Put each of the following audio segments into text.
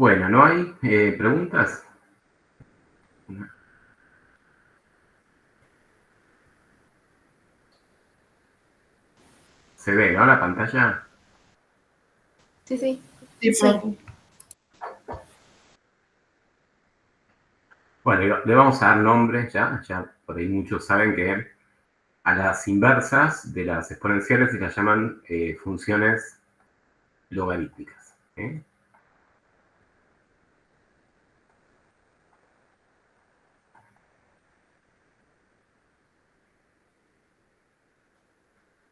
Bueno, ¿no hay preguntas? ¿Se ve, no, la pantalla? Sí, sí. Sí, profe. Bueno, le vamos a dar nombres ya por ahí muchos saben que a las inversas de las exponenciales se las llaman funciones logarítmicas.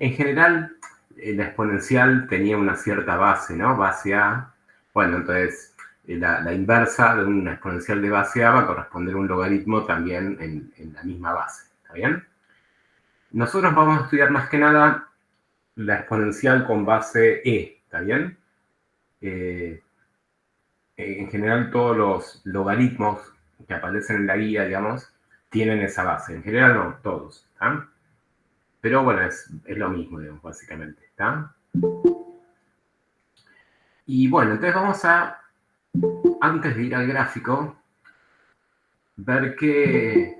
En general, la exponencial tenía una cierta base, ¿no? Base A. Bueno, entonces la inversa de una exponencial de base A va a corresponder a un logaritmo también en la misma base. ¿Está bien? Nosotros vamos a estudiar más que nada la exponencial con base E. ¿Está bien? En general todos los logaritmos que aparecen en la guía, digamos, tienen esa base. En general no, todos. ¿Está? Pero bueno, es lo mismo, digamos, básicamente. ¿Está? Y bueno, entonces vamos a, antes de ir al gráfico, ver qué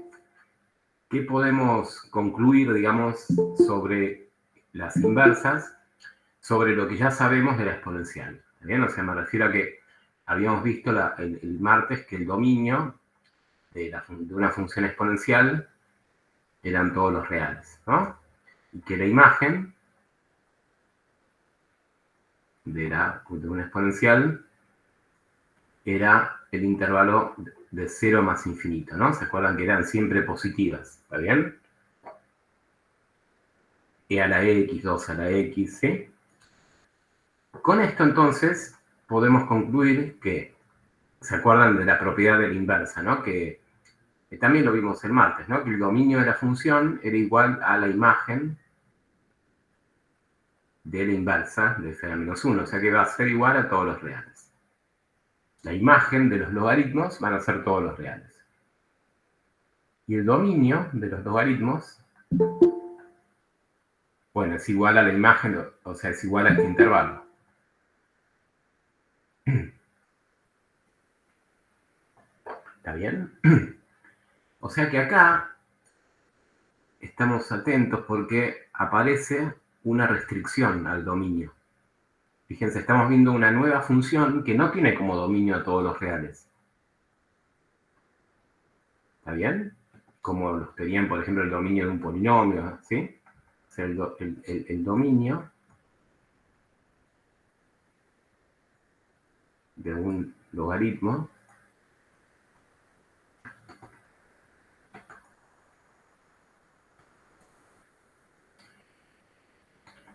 podemos concluir, digamos, sobre las inversas, sobre lo que ya sabemos de la exponencial. ¿Bien? O sea, me refiero a que habíamos visto el martes que el dominio de una función exponencial eran todos los reales, ¿no? Y que la imagen de una exponencial era el intervalo de 0 más infinito, ¿no? ¿Se acuerdan que eran siempre positivas? ¿Está bien? E a la x, 2 a la x, ¿sí? Con esto, entonces, podemos concluir que, ¿se acuerdan de la propiedad de la inversa, ¿no? Que también lo vimos el martes, ¿no? Que el dominio de la función era igual a la imagen de la inversa de f a menos 1, o sea que va a ser igual a todos los reales. La imagen de los logaritmos van a ser todos los reales. Y el dominio de los logaritmos, bueno, es igual a la imagen, o sea, es igual a este intervalo. ¿Está bien? O sea que acá estamos atentos porque aparece una restricción al dominio. Fíjense, estamos viendo una nueva función que no tiene como dominio a todos los reales. ¿Está bien? Como los tenían, por ejemplo, el dominio de un polinomio, ¿sí? O sea, el dominio de un logaritmo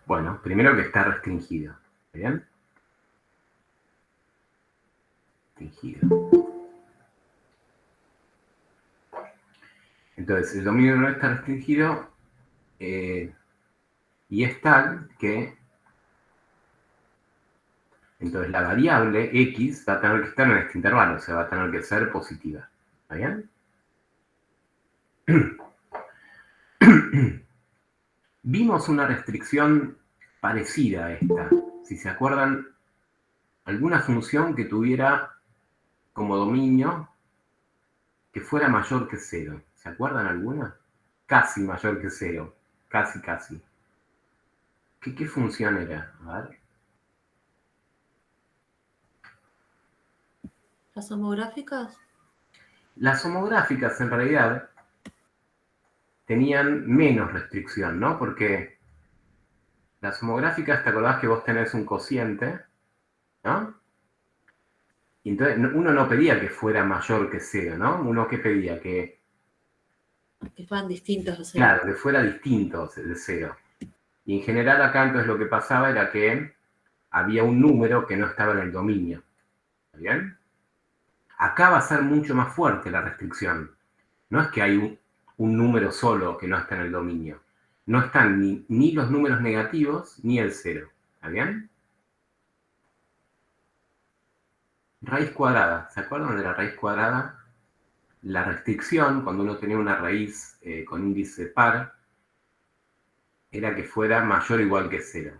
bueno, primero que está restringido. ¿Está bien? Restringido. Entonces, el dominio no está restringido y es tal que entonces la variable x va a tener que estar en este intervalo, o sea, va a tener que ser positiva. ¿Está bien? Vimos una restricción parecida a esta. Si se acuerdan, alguna función que tuviera como dominio que fuera mayor que 0. ¿Se acuerdan alguna? Casi mayor que 0. Casi, casi. ¿Qué función era? A ver. ¿Las homográficas? Las homográficas, en realidad, tenían menos restricción, ¿no? Porque las homográficas, ¿te acordás que vos tenés un cociente? ¿No? Y entonces uno no pedía que fuera mayor que 0, ¿no? Uno que pedía que fueran distintos de 0. Claro, que fuera distinto de 0. Y en general acá entonces lo que pasaba era que había un número que no estaba en el dominio. ¿Está bien? Acá va a ser mucho más fuerte la restricción. No es que hay un número solo que no está en el dominio. No están ni los números negativos ni el 0. ¿Está bien? Raíz cuadrada. ¿Se acuerdan de la raíz cuadrada? La restricción, cuando uno tenía una raíz con índice par, era que fuera mayor o igual que 0.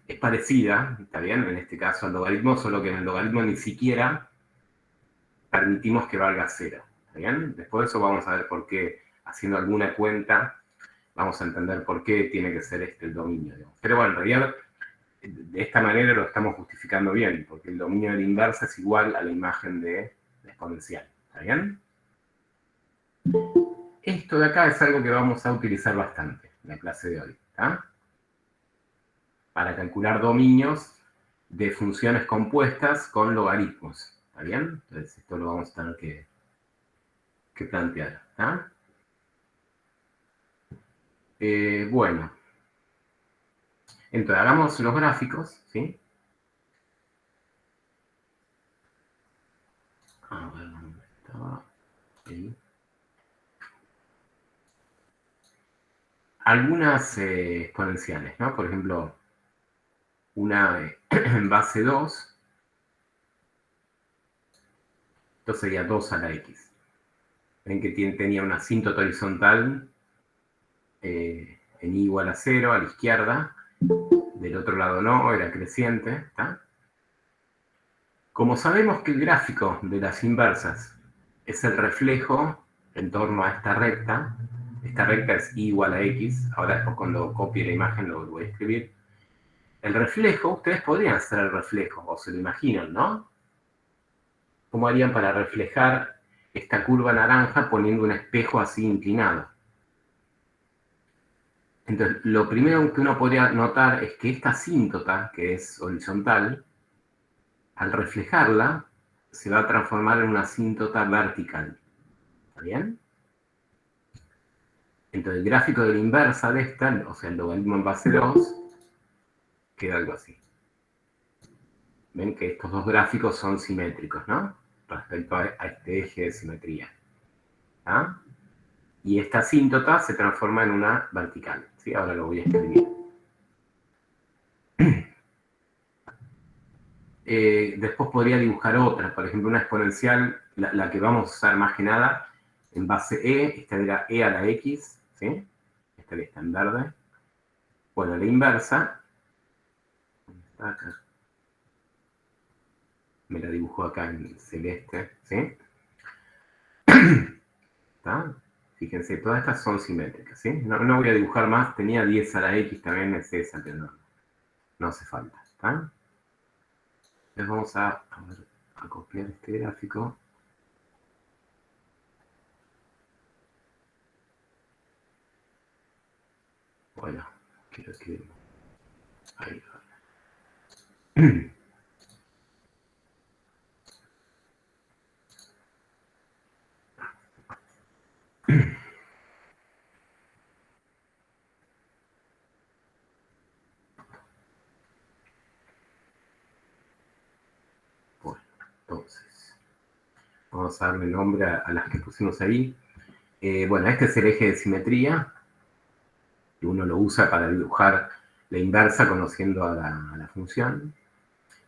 es parecida, ¿está bien? En este caso al logaritmo, solo que en el logaritmo ni siquiera permitimos que valga 0, ¿está bien? Después de eso vamos a ver por qué, haciendo alguna cuenta, vamos a entender por qué tiene que ser este el dominio, digamos. Pero bueno, en realidad, de esta manera lo estamos justificando bien, porque el dominio de la inversa es igual a la imagen de la exponencial, ¿está bien? Esto de acá es algo que vamos a utilizar bastante en la clase de hoy, ¿está? Para calcular dominios de funciones compuestas con logaritmos, ¿está bien? Entonces esto lo vamos a tener que plantear, ¿está? Bueno, entonces hagamos los gráficos, ¿sí? A ver, ¿dónde estaba? Ahí. Algunas exponenciales, ¿no? Por ejemplo, una en base 2, esto sería 2 a la x. Ven que tenía una asíntota horizontal en y igual a 0 a la izquierda, del otro lado no, era creciente, ¿está? Como sabemos que el gráfico de las inversas es el reflejo en torno a esta recta es y igual a x, ahora después cuando copie la imagen lo voy a escribir. El reflejo, ustedes podrían hacer el reflejo, o se lo imaginan, ¿no? ¿Cómo harían para reflejar esta curva naranja poniendo un espejo así inclinado? Entonces, lo primero que uno podría notar es que esta asíntota, que es horizontal, al reflejarla, se va a transformar en una asíntota vertical. ¿Está bien? Entonces, el gráfico de la inversa de esta, o sea, el logaritmo en base 2, queda algo así. Ven que estos dos gráficos son simétricos, ¿no? Respecto a este eje de simetría. ¿Ah? Y esta asíntota se transforma en una vertical. ¿Sí? Ahora lo voy a escribir. Después podría dibujar otra, por ejemplo, una exponencial, la que vamos a usar más que nada, en base e, esta era e a la x, ¿sí? Esta que está en verde. Bueno, la inversa, está acá. Me la dibujo acá en celeste, ¿sí? ¿Está? Fíjense, todas estas son simétricas, ¿sí? No voy a dibujar más, tenía 10 a la x también, es esa, pero no hace falta, ¿está? Entonces vamos a copiar este gráfico. Bueno, quiero escribir. Ahí va. Bueno, entonces, vamos a darle nombre a las que pusimos ahí. Bueno, este es el eje de simetría, que uno lo usa para dibujar la inversa conociendo a la función.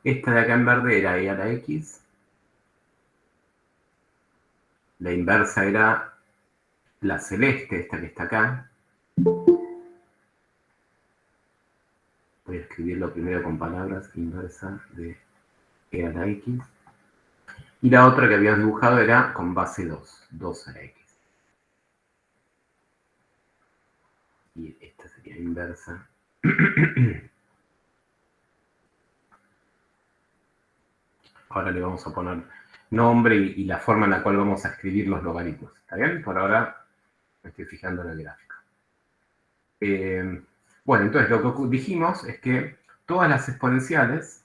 Esta de acá en verde era e a la x. La inversa era la celeste, esta que está acá. Voy a escribirlo primero con palabras, inversa de e a la x. Y la otra que habíamos dibujado era con base 2, 2 a la x. Y esta sería inversa. Ahora le vamos a poner nombre y la forma en la cual vamos a escribir los logaritmos. ¿Está bien? Por ahora me estoy fijando en el gráfico. Bueno, entonces lo que dijimos es que todas las exponenciales,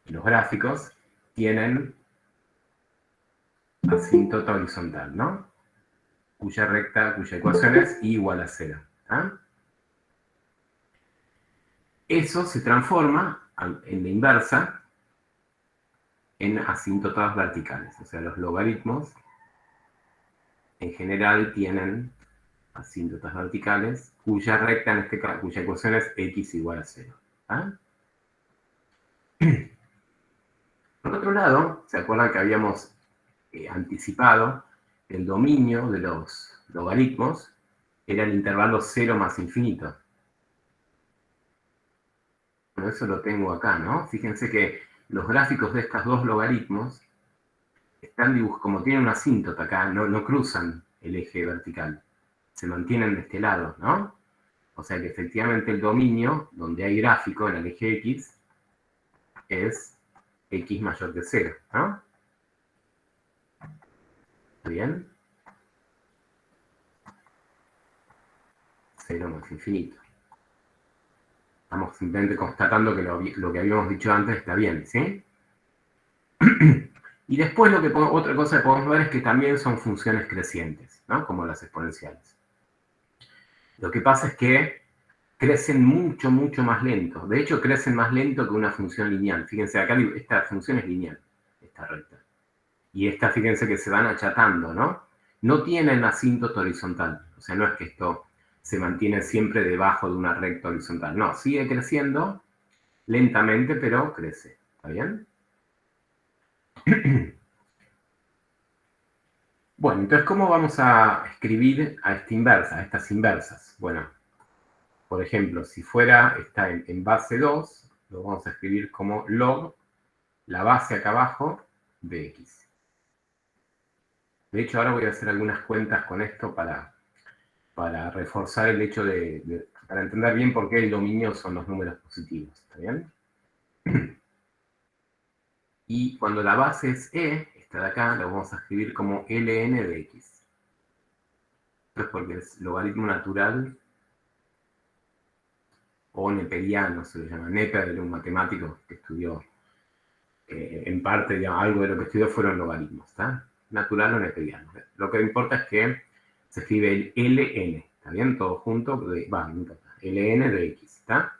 los gráficos, tienen asíntota horizontal, ¿no? Cuya ecuación es y igual a 0. ¿Ah? Eso se transforma en la inversa en asíntotas verticales. O sea, los logaritmos en general tienen asíntotas verticales cuya recta, en este caso, cuya ecuación es x igual a 0. ¿Ah? Por otro lado, ¿se acuerdan que habíamos anticipado el dominio de los logaritmos? Era el intervalo 0 más infinito. Bueno, eso lo tengo acá, ¿no? Fíjense que los gráficos de estos dos logaritmos están dibujados, como tienen una asíntota acá, no cruzan el eje vertical, se mantienen de este lado, ¿no? O sea que efectivamente el dominio, donde hay gráfico en el eje X, es X mayor que 0, ¿no? ¿Está bien? 0 más infinito. Estamos simplemente constatando que lo que habíamos dicho antes está bien, ¿sí? Y después otra cosa que podemos ver es que también son funciones crecientes, ¿no? Como las exponenciales. Lo que pasa es que crecen mucho, mucho más lento. De hecho, crecen más lento que una función lineal. Fíjense, acá esta función es lineal, esta recta. Y esta, fíjense que se van achatando, ¿no? No tienen asíntota horizontal. O sea, no es que esto se mantiene siempre debajo de una recta horizontal. No, sigue creciendo lentamente, pero crece. ¿Está bien? Bueno, entonces, ¿cómo vamos a escribir a esta inversa, a estas inversas? Bueno, por ejemplo, si está en base 2, lo vamos a escribir como log la base acá abajo de x. De hecho, ahora voy a hacer algunas cuentas con esto para reforzar el hecho para entender bien por qué el dominio son los números positivos. ¿Está bien? Y cuando la base es e, esta de acá, la vamos a escribir como ln de x. Esto es porque es logaritmo natural o neperiano, se le llama. Neper era un matemático que estudió, en parte, digamos, algo de lo que estudió fueron logaritmos, ¿está? Natural o neperiano. Lo que importa es que se escribe el ln, ¿está bien? Todo junto, no importa, ln de x, ¿está?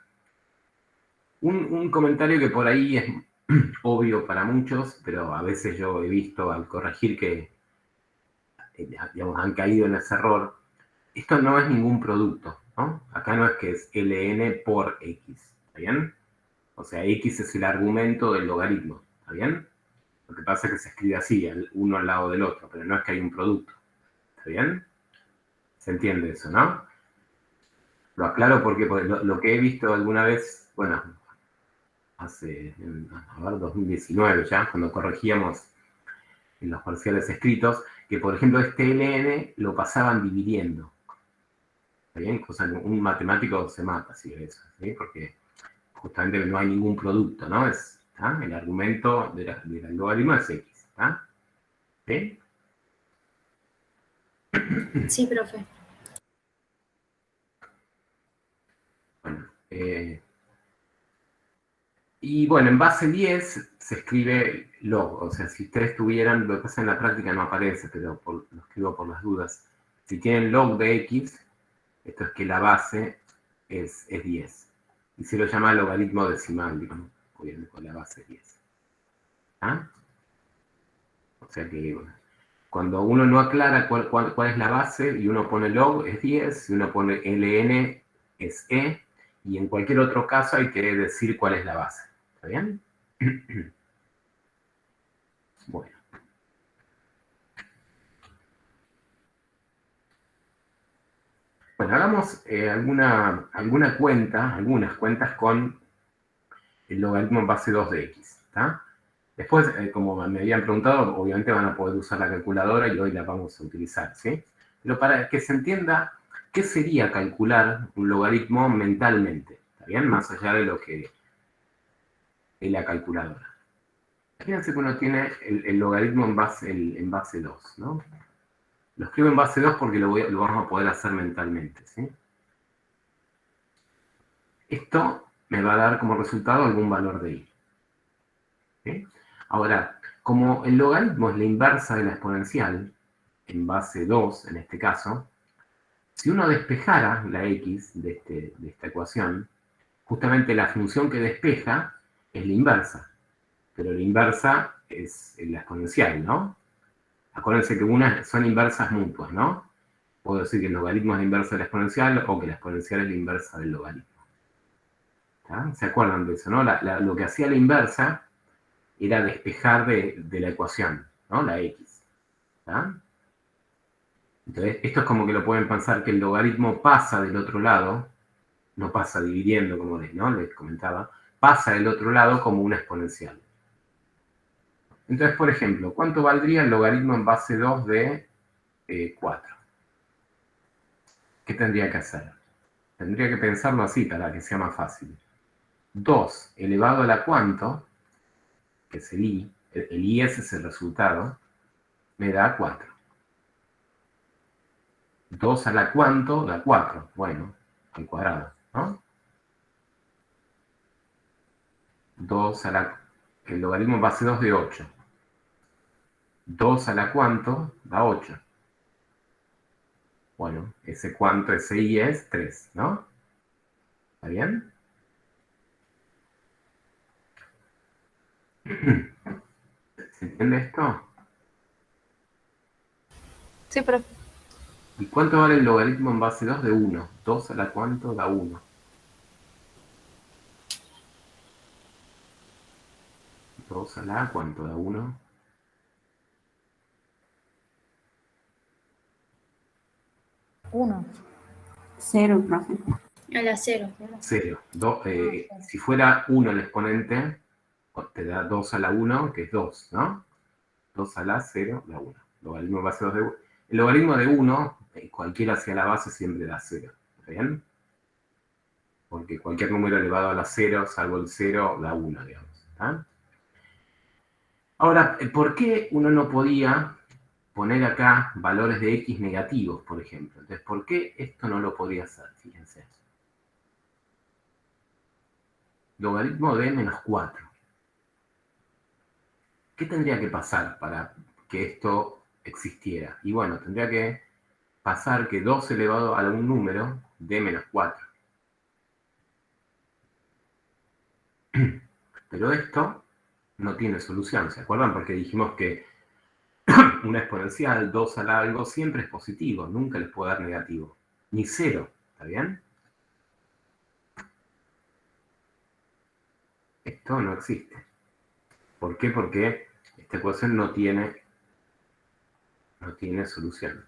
Un comentario que por ahí es obvio para muchos, pero a veces yo he visto al corregir que, digamos, han caído en ese error. Esto no es ningún producto, ¿no? Acá no es que es ln por x, ¿está bien? O sea, x es el argumento del logaritmo, ¿está bien? Lo que pasa es que se escribe así, uno al lado del otro, pero no es que hay un producto, ¿está bien? ¿Se entiende eso, no? Lo aclaro porque lo que he visto alguna vez, bueno, hace, a ver, 2019 ya, cuando corregíamos en los parciales escritos, que por ejemplo este ln lo pasaban dividiendo. ¿Está bien? Cosa que un matemático se mata si ve eso, ¿sí? Porque justamente no hay ningún producto, ¿no? ¿Está? El argumento del logaritmo es x, ¿está? ¿Sí? Sí, profe. Bueno, y bueno, en base 10 se escribe log, o sea, si ustedes tuvieran, lo que pasa en la práctica no aparece, pero lo escribo por las dudas. Si tienen log de x, esto es que la base es 10. Y se lo llama logaritmo decimal, digamos, obviamente con la base 10. ¿Ah? O sea que, bueno, cuando uno no aclara cuál es la base y uno pone log es 10, y uno pone ln es e, y en cualquier otro caso hay que decir cuál es la base. ¿Está bien? Bueno. Bueno, hagamos algunas cuentas con el logaritmo en base 2 de x. ¿Está? Después, como me habían preguntado, obviamente van a poder usar la calculadora y hoy la vamos a utilizar, ¿sí? Pero para que se entienda, ¿qué sería calcular un logaritmo mentalmente? ¿Está bien? Más allá de lo que es la calculadora. Fíjense que uno tiene el logaritmo en base 2, ¿no? Lo escribo en base 2 porque lo vamos a poder hacer mentalmente, ¿sí? Esto me va a dar como resultado algún valor de i. ¿Sí? Ahora, como el logaritmo es la inversa de la exponencial, en base 2 en este caso, si uno despejara la x de esta ecuación, justamente la función que despeja es la inversa, pero la inversa es la exponencial, ¿no? Acuérdense que son inversas mutuas, ¿no? Puedo decir que el logaritmo es la inversa de la exponencial o que la exponencial es la inversa del logaritmo. ¿Tá? ¿Se acuerdan de eso, no? Lo que hacía la inversa era despejar de la ecuación, ¿no? La x. ¿Tá? Entonces, esto es como que lo pueden pensar que el logaritmo pasa del otro lado, no pasa dividiendo, como les comentaba, pasa del otro lado como una exponencial. Entonces, por ejemplo, ¿cuánto valdría el logaritmo en base 2 de 4? ¿Qué tendría que hacer? Tendría que pensarlo así para que sea más fácil. 2 elevado a la cuánto, que es el i, el i es el resultado, me da 4. 2 a la cuánto da 4. Bueno, al cuadrado, ¿no? 2 a la... El logaritmo base 2 de 8. 2 a la cuánto da 8. Bueno, ese cuánto, ese i es 3, ¿no? ¿Está bien? ¿Se entiende esto? Sí, profe. ¿Y cuánto vale el logaritmo en base 2 de 1? 2 a la cuánto da 1. 2 a la cuánto da 1. 1. 0, profe. A la 0. 0. Si fuera 1 el exponente, te da 2 a la 1, que es 2, ¿no? 2 a la 0 da 1. Logaritmo base 2 de 1. El logaritmo de 1, cualquiera hacia la base siempre da 0. ¿Está bien? Porque cualquier número elevado a la 0, salvo el 0, da 1, digamos. ¿Está? Ahora, ¿por qué uno no podía poner acá valores de x negativos, por ejemplo? Entonces, ¿por qué esto no lo podía hacer? Fíjense. Logaritmo de menos 4. ¿Qué tendría que pasar para que esto existiera? Y bueno, tendría que pasar que 2 elevado a algún número de menos 4. Pero esto no tiene solución, ¿se acuerdan? Porque dijimos que una exponencial, 2 al algo, siempre es positivo, nunca les puedo dar negativo. Ni 0, ¿está bien? Esto no existe. ¿Por qué? Porque esta ecuación no tiene solución.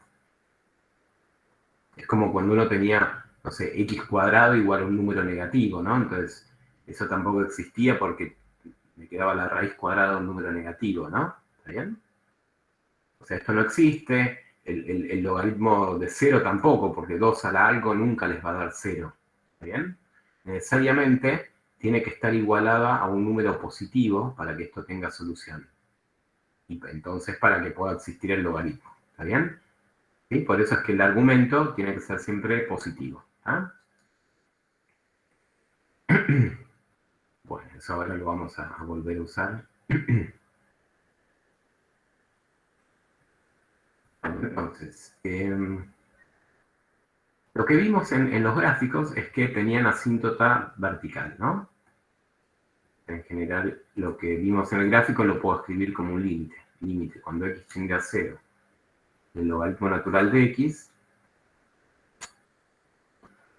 Es como cuando uno tenía, no sé, x cuadrado igual a un número negativo, ¿no? Entonces, eso tampoco existía porque me quedaba la raíz cuadrada de un número negativo, ¿no? ¿Está bien? O sea, esto no existe, el logaritmo de 0 tampoco, porque 2 a la algo nunca les va a dar 0. ¿Está bien? Necesariamente tiene que estar igualada a un número positivo para que esto tenga solución. Y entonces para que pueda existir el logaritmo. ¿Está bien? ¿Sí? Por eso es que el argumento tiene que ser siempre positivo. ¿Ah? Bueno, eso ahora lo vamos a volver a usar. Entonces, lo que vimos en los gráficos es que tenían asíntota vertical, ¿no? En general, lo que vimos en el gráfico lo puedo escribir como un límite. Límite, cuando x tiende a 0, el logaritmo natural de x,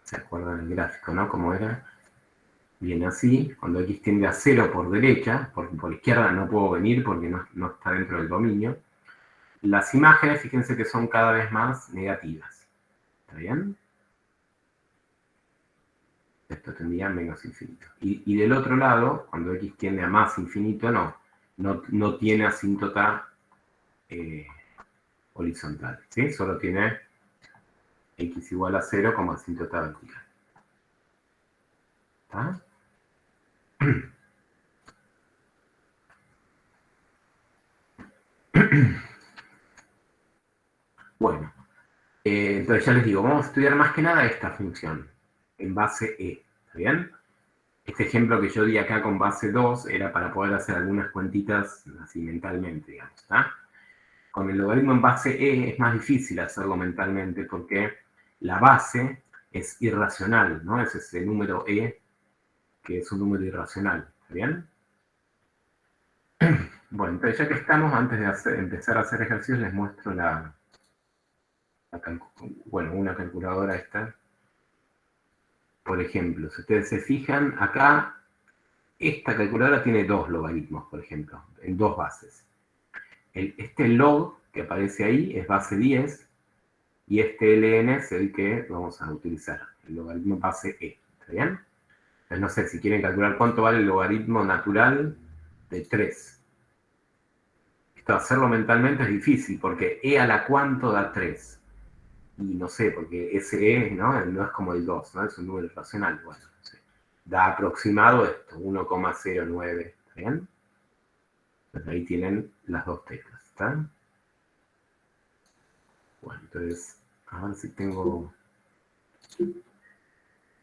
¿se acuerdan el gráfico, no? ¿Cómo era? Viene así, cuando x tiende a 0 por derecha, porque por izquierda no puedo venir porque no está dentro del dominio. Las imágenes, fíjense que son cada vez más negativas. ¿Está bien? Esto tendría menos infinito. Y del otro lado, cuando x tiende a más infinito, no tiene asíntota horizontal. ¿Sí? Solo tiene x igual a 0 como asíntota vertical. ¿Está? Bueno, entonces ya les digo, vamos a estudiar más que nada esta función en base e. ¿Está bien? Este ejemplo que yo di acá con base 2 era para poder hacer algunas cuentitas así mentalmente, digamos. ¿Está? Con el logaritmo en base e es más difícil hacerlo mentalmente porque la base es irracional, ¿no? Es ese número e que es un número irracional. ¿Está bien? Bueno, entonces ya que estamos, antes de empezar a hacer ejercicios, les muestro una calculadora esta. Por ejemplo, si ustedes se fijan, acá, esta calculadora tiene 2 logaritmos, por ejemplo, en 2 bases. Este log que aparece ahí es base 10, y este ln es el que vamos a utilizar, el logaritmo base e. ¿Está bien? Entonces, no sé, si quieren calcular cuánto vale el logaritmo natural de 3. Esto hacerlo mentalmente es difícil, porque e a la cuánto da 3. Y no sé, porque ese e, ¿no? No es como el 2, ¿no? Es un número racional. Bueno, no sé. Da aproximado esto, 1,09. ¿Está bien? Entonces ahí tienen las dos teclas. ¿Está? Bueno, entonces, a ver si tengo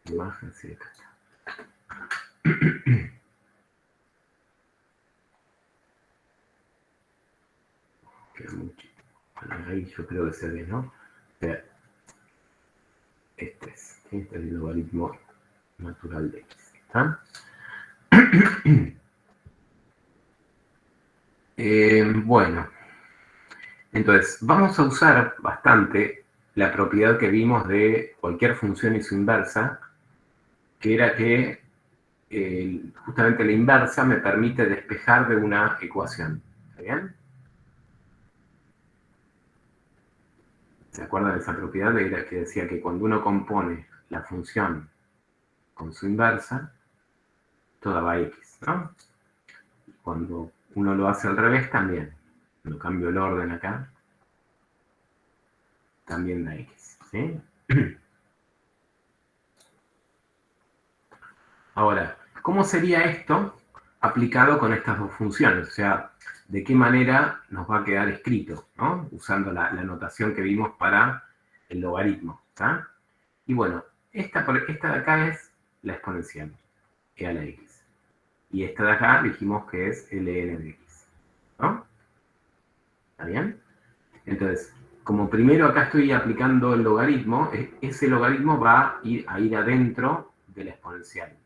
imagen. Sí, acá está. Queda mucho. Bueno, ahí yo creo que se ve, ¿no? O sea, este es el logaritmo natural de x. ¿Está? Bueno, entonces vamos a usar bastante la propiedad que vimos de cualquier función y su inversa, que era que justamente la inversa me permite despejar de una ecuación. ¿Está bien? ¿Se acuerdan de esa propiedad? Era que decía que cuando uno compone la función con su inversa, toda va a x, ¿no? Cuando uno lo hace al revés, también. Cuando cambio el orden acá, también da x, ¿sí? Ahora, ¿cómo sería esto aplicado con estas dos funciones? O sea, ¿de qué manera nos va a quedar escrito, ¿no? Usando la notación que vimos para el logaritmo, ¿está? Y bueno, esta de acá es la exponencial, e a la x. Y esta de acá dijimos que es ln de x, ¿no? ¿Está bien? Entonces, como primero acá estoy aplicando el logaritmo, ese logaritmo va a ir adentro de la exponencial.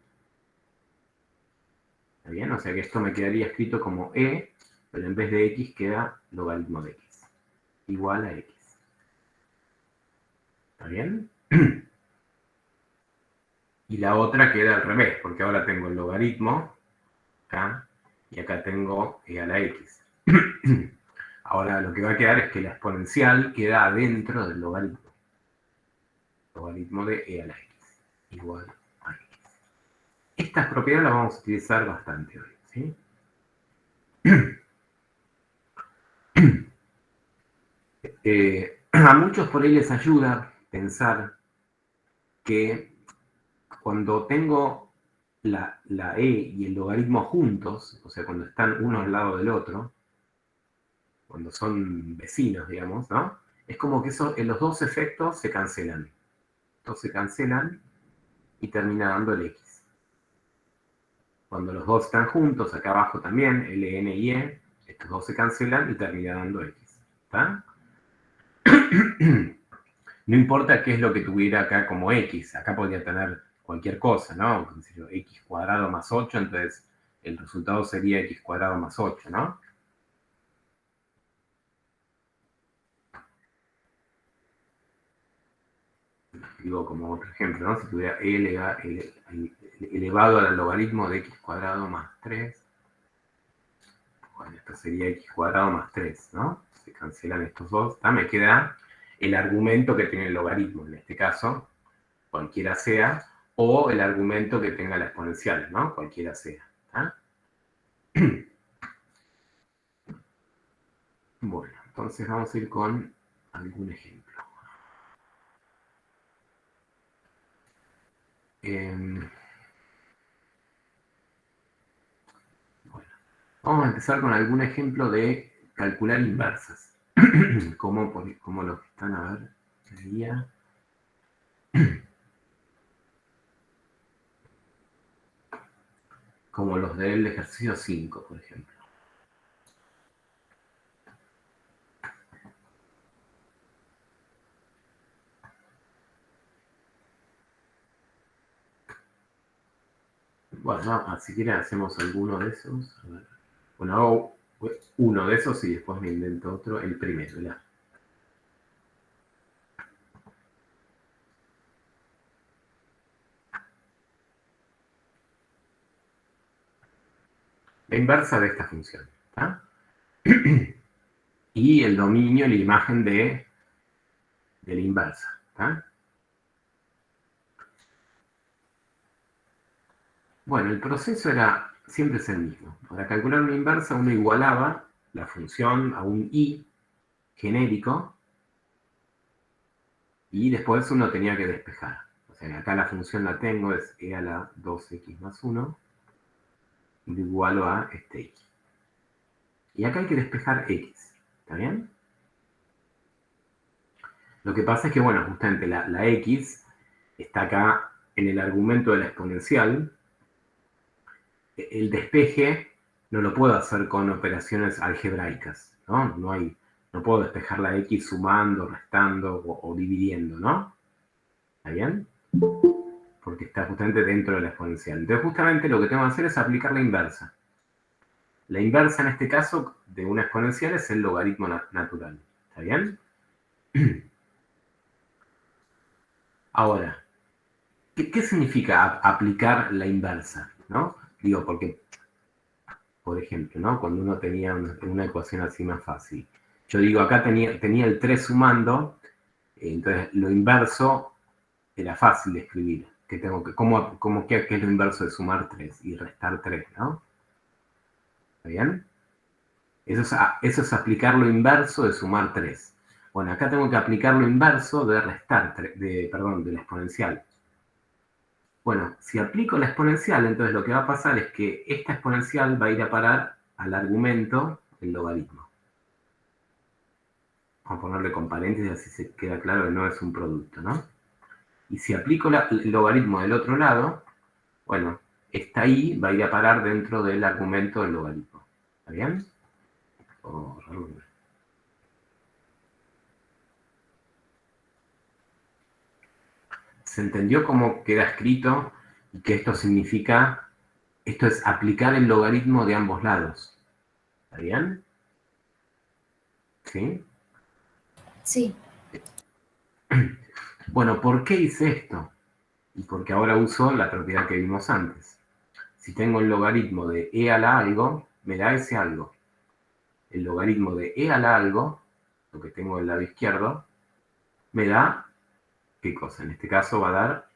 ¿Está bien? O sea que esto me quedaría escrito como e, pero en vez de x queda logaritmo de x, igual a x. ¿Está bien? Y la otra queda al revés, porque ahora tengo el logaritmo acá, y acá tengo e a la x. Ahora lo que va a quedar es que la exponencial queda adentro del logaritmo. Logaritmo de e a la x, igual a x. Estas propiedades las vamos a utilizar bastante hoy, ¿sí? A muchos por ahí les ayuda pensar que cuando tengo la e y el logaritmo juntos, o sea, cuando están uno al lado del otro, cuando son vecinos, digamos, ¿no? Es como que los dos efectos se cancelan. Estos se cancelan y termina dando el x. Cuando los dos están juntos, acá abajo también, ln y e, estos dos se cancelan y termina dando x. ¿Está? No importa qué es lo que tuviera acá como x, acá podría tener cualquier cosa, ¿no? X cuadrado más 8, entonces el resultado sería x cuadrado más 8, ¿no? Digo como otro ejemplo, ¿no? Si tuviera elevado al logaritmo de x cuadrado más 3, bueno, esto sería x cuadrado más 3, ¿no? Se cancelan estos dos, ¿tá? Me queda el argumento que tiene el logaritmo, en este caso, cualquiera sea, o el argumento que tenga la exponencial, ¿no? Cualquiera sea, ¿tá? Bueno, entonces vamos a ir con algún ejemplo. Bueno, vamos a empezar con algún ejemplo de calcular inversas. como los que están, a ver, sería... como los del ejercicio 5, por ejemplo. Bueno, si quieren hacemos alguno de esos. A ver. Bueno, hago uno de esos y después me invento otro, el primero, ¿verdad? La inversa de esta función, ¿está? Y el dominio, la imagen de la inversa, ¿está? Bueno, el proceso siempre es el mismo. Para calcular una inversa uno igualaba la función a un i genérico y después uno tenía que despejar. O sea, acá la función la tengo, es e a la 2x más 1 igual a este x. Y acá hay que despejar x, ¿está bien? Lo que pasa es que, bueno, justamente la x está acá en el argumento de la exponencial. El despeje no lo puedo hacer con operaciones algebraicas, ¿no? No puedo despejar la x sumando, restando o dividiendo, ¿no? ¿Está bien? Porque está justamente dentro de la exponencial. Entonces, justamente lo que tengo que hacer es aplicar la inversa. La inversa, en este caso, de una exponencial es el logaritmo natural. ¿Está bien? Ahora, ¿qué significa aplicar la inversa? ¿No? Digo, porque, por ejemplo, ¿no? Cuando uno tenía una ecuación así más fácil. Yo digo, acá tenía el 3 sumando, entonces lo inverso era fácil de escribir. ¿Qué es lo inverso de sumar 3 y restar 3, ¿no? ¿Está bien? Eso es aplicar lo inverso de sumar 3. Bueno, acá tengo que aplicar lo inverso de restar 3, perdón, de la exponencial. Bueno, si aplico la exponencial, entonces lo que va a pasar es que esta exponencial va a ir a parar al argumento del logaritmo. Vamos a ponerle con paréntesis, así se queda claro que no es un producto, ¿no? Y si aplico el logaritmo del otro lado, bueno, esta i va a ir a parar dentro del argumento del logaritmo. ¿Está bien? ¿Se entendió cómo queda escrito y que esto significa, esto es aplicar el logaritmo de ambos lados? ¿Está bien? ¿Sí? Sí. Bueno, ¿por qué hice esto? Y porque ahora uso la propiedad que vimos antes. Si tengo el logaritmo de e a la algo, me da ese algo. El logaritmo de e a la algo, lo que tengo del lado izquierdo, me da, ¿qué cosa? En este caso va a dar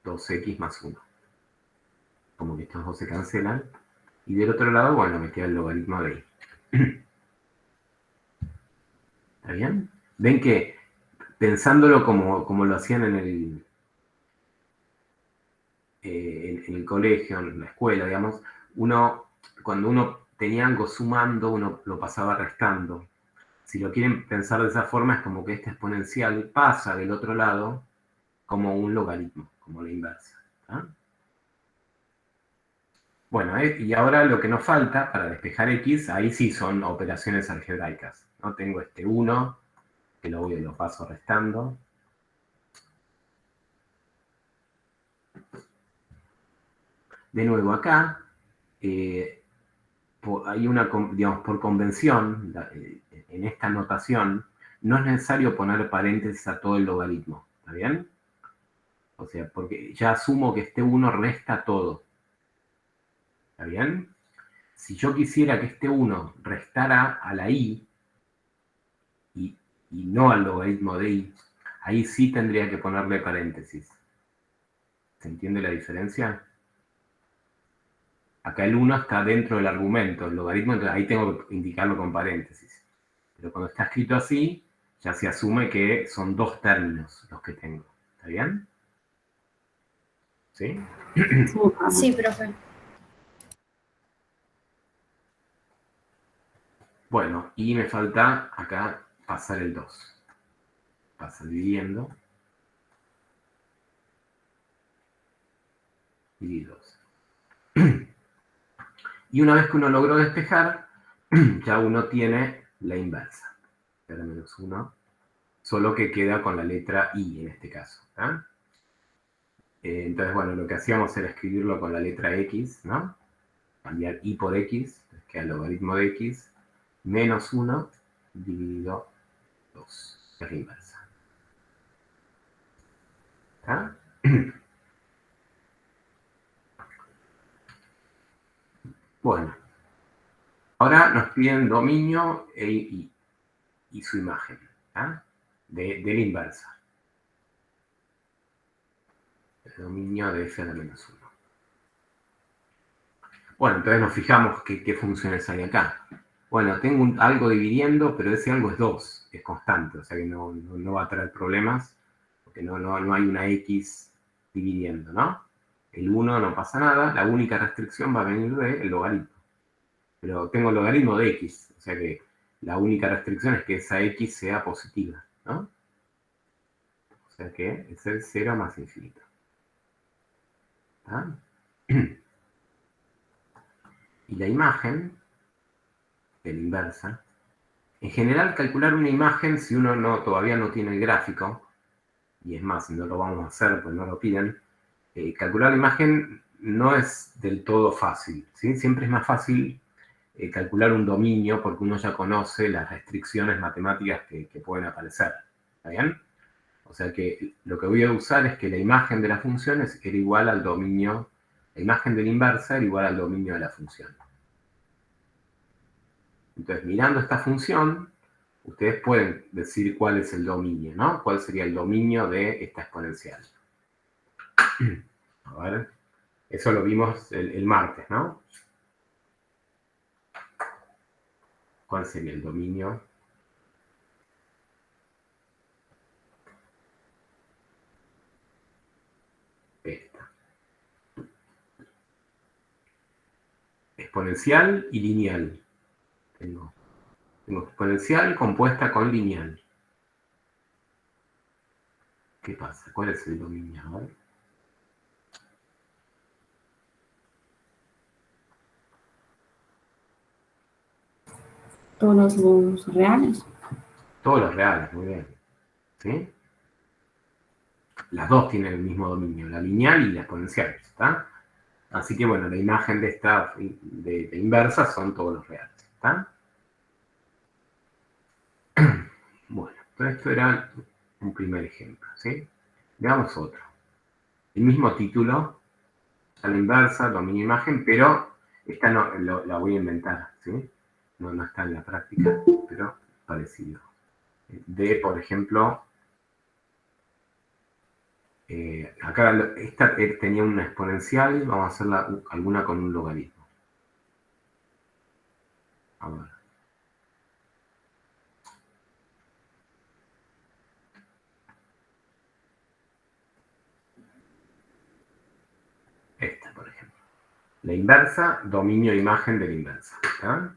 2x más 1. Como que estos dos se cancelan. Y del otro lado, bueno, me queda el logaritmo de y. ¿Está bien? Ven que, pensándolo como lo hacían en el colegio, en la escuela, digamos, cuando uno tenía algo sumando, uno lo pasaba restando. Si lo quieren pensar de esa forma, es como que esta exponencial pasa del otro lado como un logaritmo, como la inversa. ¿Ah? Bueno, y ahora lo que nos falta para despejar x, ahí sí son operaciones algebraicas, ¿no? Tengo este 1, que lo paso restando. De nuevo acá, hay digamos, por convención, en esta notación, no es necesario poner paréntesis a todo el logaritmo, ¿está bien? O sea, porque ya asumo que este 1 resta todo. ¿Está bien? Si yo quisiera que este 1 restara a la i, y no al logaritmo de i, ahí sí tendría que ponerle paréntesis. ¿Se entiende la diferencia? Acá el 1 está dentro del argumento, el logaritmo, entonces ahí tengo que indicarlo con paréntesis. Pero cuando está escrito así, ya se asume que son dos términos los que tengo. ¿Está bien? ¿Sí? Sí, profe. Bueno, y me falta acá pasar el 2. Pasa dividiendo. Y 2. Y una vez que uno logró despejar, ya uno tiene la inversa. R menos 1. Solo que queda con la letra I en este caso. ¿Ah? Entonces, bueno, lo que hacíamos era escribirlo con la letra X, ¿no? Cambiar I por X, queda el logaritmo de X, menos 1 dividido 2, es la inversa. ¿Está? Bueno, ahora nos piden dominio y su imagen, ¿ah? De la inversa. El dominio de f a la menos 1. Bueno, entonces nos fijamos qué funciones hay acá. Bueno, tengo algo dividiendo, pero ese algo es 2, es constante, o sea que no va a traer problemas, porque no hay una x dividiendo, ¿no? El 1 no pasa nada, la única restricción va a venir del logaritmo. Pero tengo el logaritmo de x, o sea que la única restricción es que esa x sea positiva, ¿no? O sea que es el 0 más infinito. ¿Está? Y la imagen de la inversa. En general, calcular una imagen, si uno todavía no tiene el gráfico, y es más, no lo vamos a hacer, pues no lo piden, calcular la imagen no es del todo fácil, ¿sí? Siempre es más fácil calcular un dominio porque uno ya conoce las restricciones matemáticas que pueden aparecer, ¿está bien? O sea que lo que voy a usar es que la imagen de la función era igual al dominio, la imagen de la inversa era igual al dominio de la función. Entonces, mirando esta función, ustedes pueden decir cuál es el dominio, ¿no? ¿Cuál sería el dominio de esta exponencial? A ver, eso lo vimos el martes, ¿no? ¿Cuál sería el dominio? Esta. Exponencial y lineal. Tengo exponencial compuesta con lineal. ¿Qué pasa? ¿Cuál es el dominio? A ver. Todos los reales. Todos los reales, muy bien. ¿Sí? Las dos tienen el mismo dominio, la lineal y la exponencial, ¿está? Así que, bueno, la imagen de esta de inversa son todos los reales, ¿está? Bueno, entonces esto era un primer ejemplo, ¿sí? Veamos otro. El mismo título, a la inversa, dominio imagen, pero esta no, la voy a inventar, ¿sí? No está en la práctica, pero parecido. De, por ejemplo, acá esta tenía una exponencial, vamos a hacerla alguna con un logaritmo. A ver. Esta, por ejemplo. La inversa, dominio imagen de la inversa. ¿Está?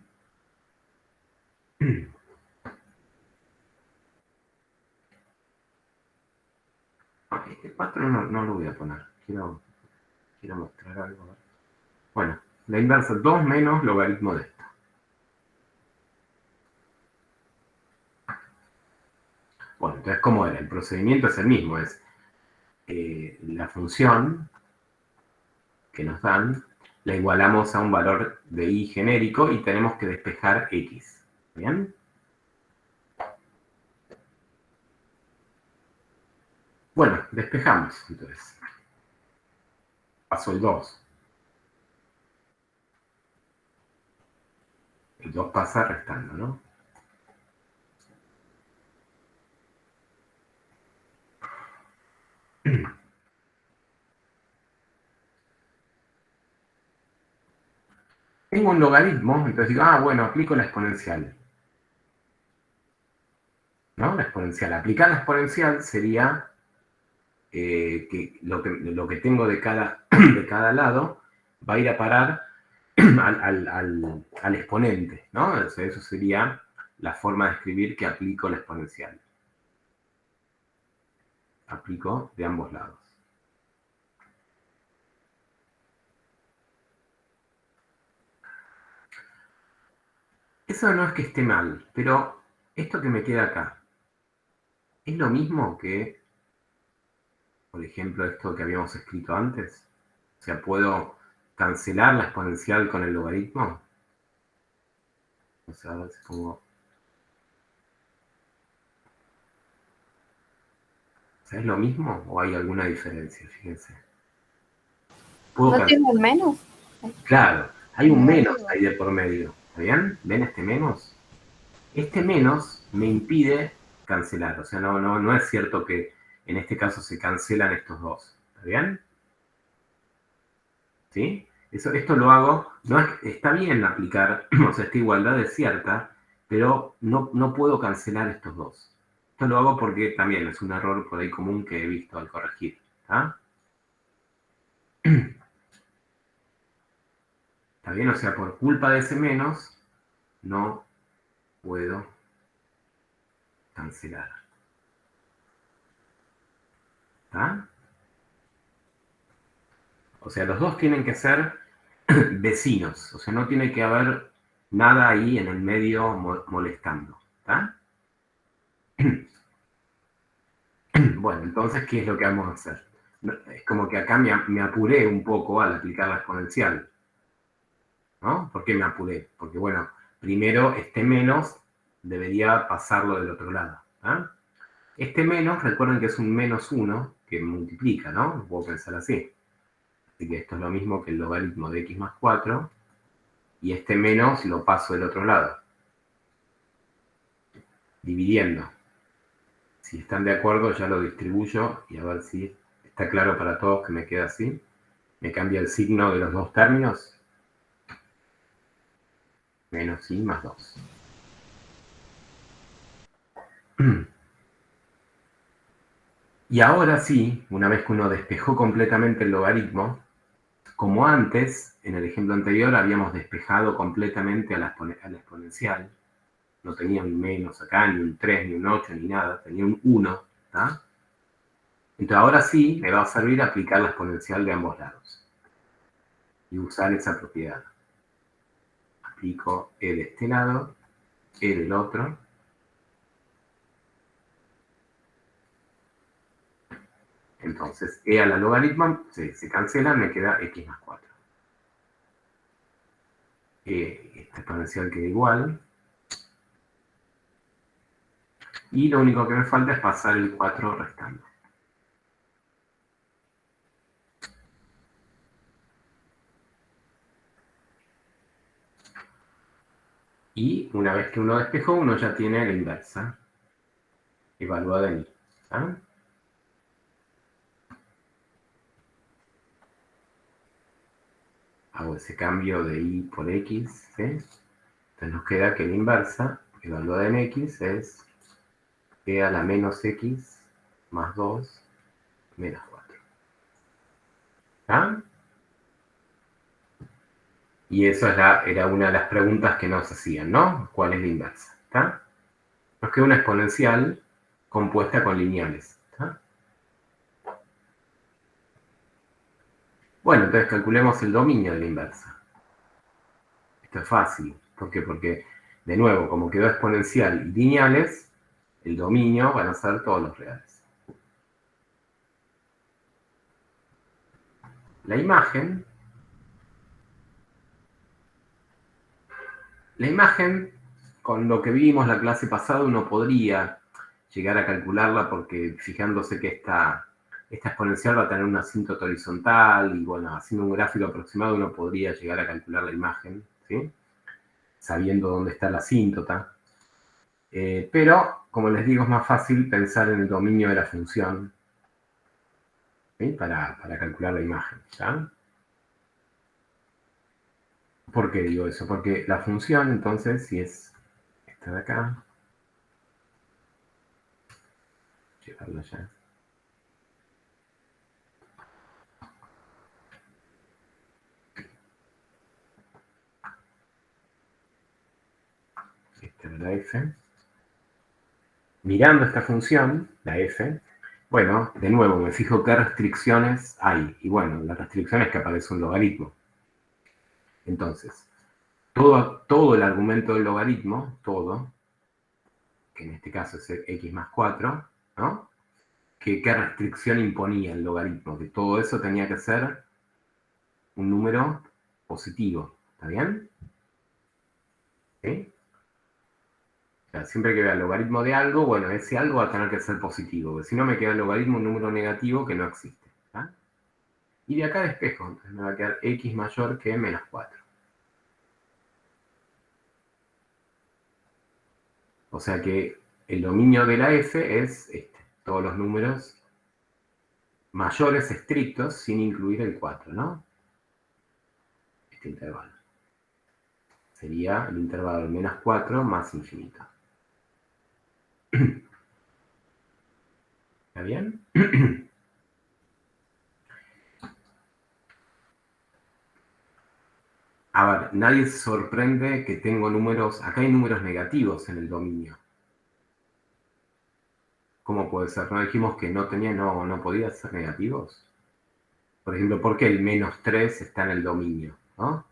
Este patrón no lo voy a poner. Quiero mostrar algo. Bueno, la inversa 2 menos logaritmo de esto. Bueno, entonces, ¿cómo era? El procedimiento es el mismo. Es la función que nos dan, la igualamos a un valor de y genérico y tenemos que despejar x. ¿Bien? Bueno, despejamos, entonces. Paso el 2. El 2 pasa restando, ¿no? Tengo un logaritmo, entonces digo, bueno, aplico la exponencial. ¿No? La exponencial. Aplicar la exponencial sería que lo que tengo de cada lado va a ir a parar al exponente, ¿no? O sea, eso sería la forma de escribir que aplico la exponencial. Aplico de ambos lados. Eso no es que esté mal, pero esto que me queda acá, ¿es lo mismo que, por ejemplo, esto que habíamos escrito antes? O sea, ¿puedo cancelar la exponencial con el logaritmo? O sea, a ver si pongo... O sea, ¿es lo mismo o hay alguna diferencia? Fíjense. ¿No tiene un menos? Claro, hay un menos ahí de por medio. ¿Está bien? ¿Ven este menos? Este menos me impide cancelar. O sea, no es cierto que en este caso se cancelan estos dos. ¿Está ¿Está bien? ¿Sí? Esto lo hago, está bien aplicar, o sea, esta igualdad es cierta, pero no puedo cancelar estos dos. Esto lo hago porque también es un error por ahí común que he visto al corregir. ¿Está bien? O sea, por culpa de ese menos, no puedo cancelar. ¿Está? O sea, los dos tienen que ser vecinos. O sea, no tiene que haber nada ahí en el medio molestando. ¿Está? Bueno, entonces, ¿qué es lo que vamos a hacer? Es como que acá me apuré un poco al aplicar la exponencial. ¿No? ¿Por qué me apuré? Porque, bueno, primero este menos debería pasarlo del otro lado. ¿Ah? Este menos, recuerden que es un menos 1 que multiplica, ¿no? Lo puedo pensar así. Así que esto es lo mismo que el logaritmo de x más 4. Y este menos lo paso del otro lado. Dividiendo. Si están de acuerdo, ya lo distribuyo y a ver si está claro para todos que me queda así. Me cambia el signo de los dos términos. Menos y más 2. Y ahora sí, una vez que uno despejó completamente el logaritmo, como antes, en el ejemplo anterior, habíamos despejado completamente a la exponencial, no tenía un menos acá, ni un 3, ni un 8, ni nada, tenía un 1, ¿está? Entonces ahora sí me va a servir aplicar la exponencial de ambos lados y usar esa propiedad. Aplico E de este lado, E del otro. Entonces, E a la logaritmo se cancela, me queda x más 4. Esta exponencial queda igual. Y lo único que me falta es pasar el 4 restando. Y una vez que uno despejó, uno ya tiene la inversa evaluada en y. ¿Ah? Hago ese cambio de y por x. ¿Sí? Entonces nos queda que la inversa evaluada en x es e a la menos x más 2 menos 4. ¿Ah? Y eso era una de las preguntas que nos hacían, ¿no? ¿Cuál es la inversa? ¿Está? Nos queda una exponencial compuesta con lineales. ¿Está? Bueno, entonces calculemos el dominio de la inversa. Esto es fácil. ¿Por qué? Porque, de nuevo, como quedó exponencial y lineales, el dominio van a ser todos los reales. La imagen, con lo que vimos la clase pasada, uno podría llegar a calcularla porque fijándose que esta exponencial va a tener una asíntota horizontal y, bueno, haciendo un gráfico aproximado uno podría llegar a calcular la imagen, ¿sí? Sabiendo dónde está la asíntota. Pero, como les digo, es más fácil pensar en el dominio de la función, ¿sí? Para calcular la imagen, ¿ya? ¿Por qué digo eso? Porque la función, entonces, si es esta de acá, llevarla ya. Esta era la f. Mirando esta función, la f, bueno, de nuevo, me fijo qué restricciones hay. Y bueno, la restricción es que aparece un logaritmo. Entonces, todo el argumento del logaritmo, todo, que en este caso es x más 4, ¿no? ¿Qué restricción imponía el logaritmo? Que todo eso tenía que ser un número positivo. ¿Está bien? ¿Sí? O sea, siempre que vea el logaritmo de algo, bueno, ese algo va a tener que ser positivo, porque si no me queda el logaritmo un número negativo que no existe. ¿Tá? Y de acá despejo, entonces me va a quedar x mayor que menos 4. O sea que el dominio de la f es este, todos los números mayores estrictos sin incluir el 4, ¿no? Este intervalo. Sería el intervalo del menos 4 más infinito. ¿Está bien? A ver, nadie se sorprende que tengo números, acá hay números negativos en el dominio. ¿Cómo puede ser? ¿No dijimos que no podía ser negativos? Por ejemplo, ¿por qué el menos 3 está en el dominio? ¿No?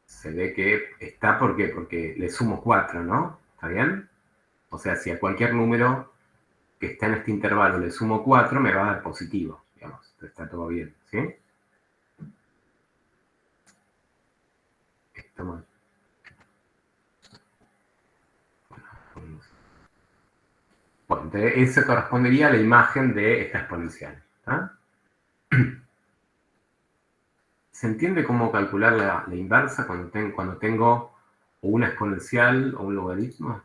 Se ve que está, ¿por qué? Porque le sumo 4, ¿no? ¿Está bien? O sea, si a cualquier número que está en este intervalo le sumo 4, me va a dar positivo, digamos. Entonces está todo bien, ¿sí? Esto mal. Bueno, entonces eso correspondería a la imagen de esta exponencial. ¿Está? ¿Se entiende cómo calcular la inversa cuando tengo o una exponencial o un logaritmo?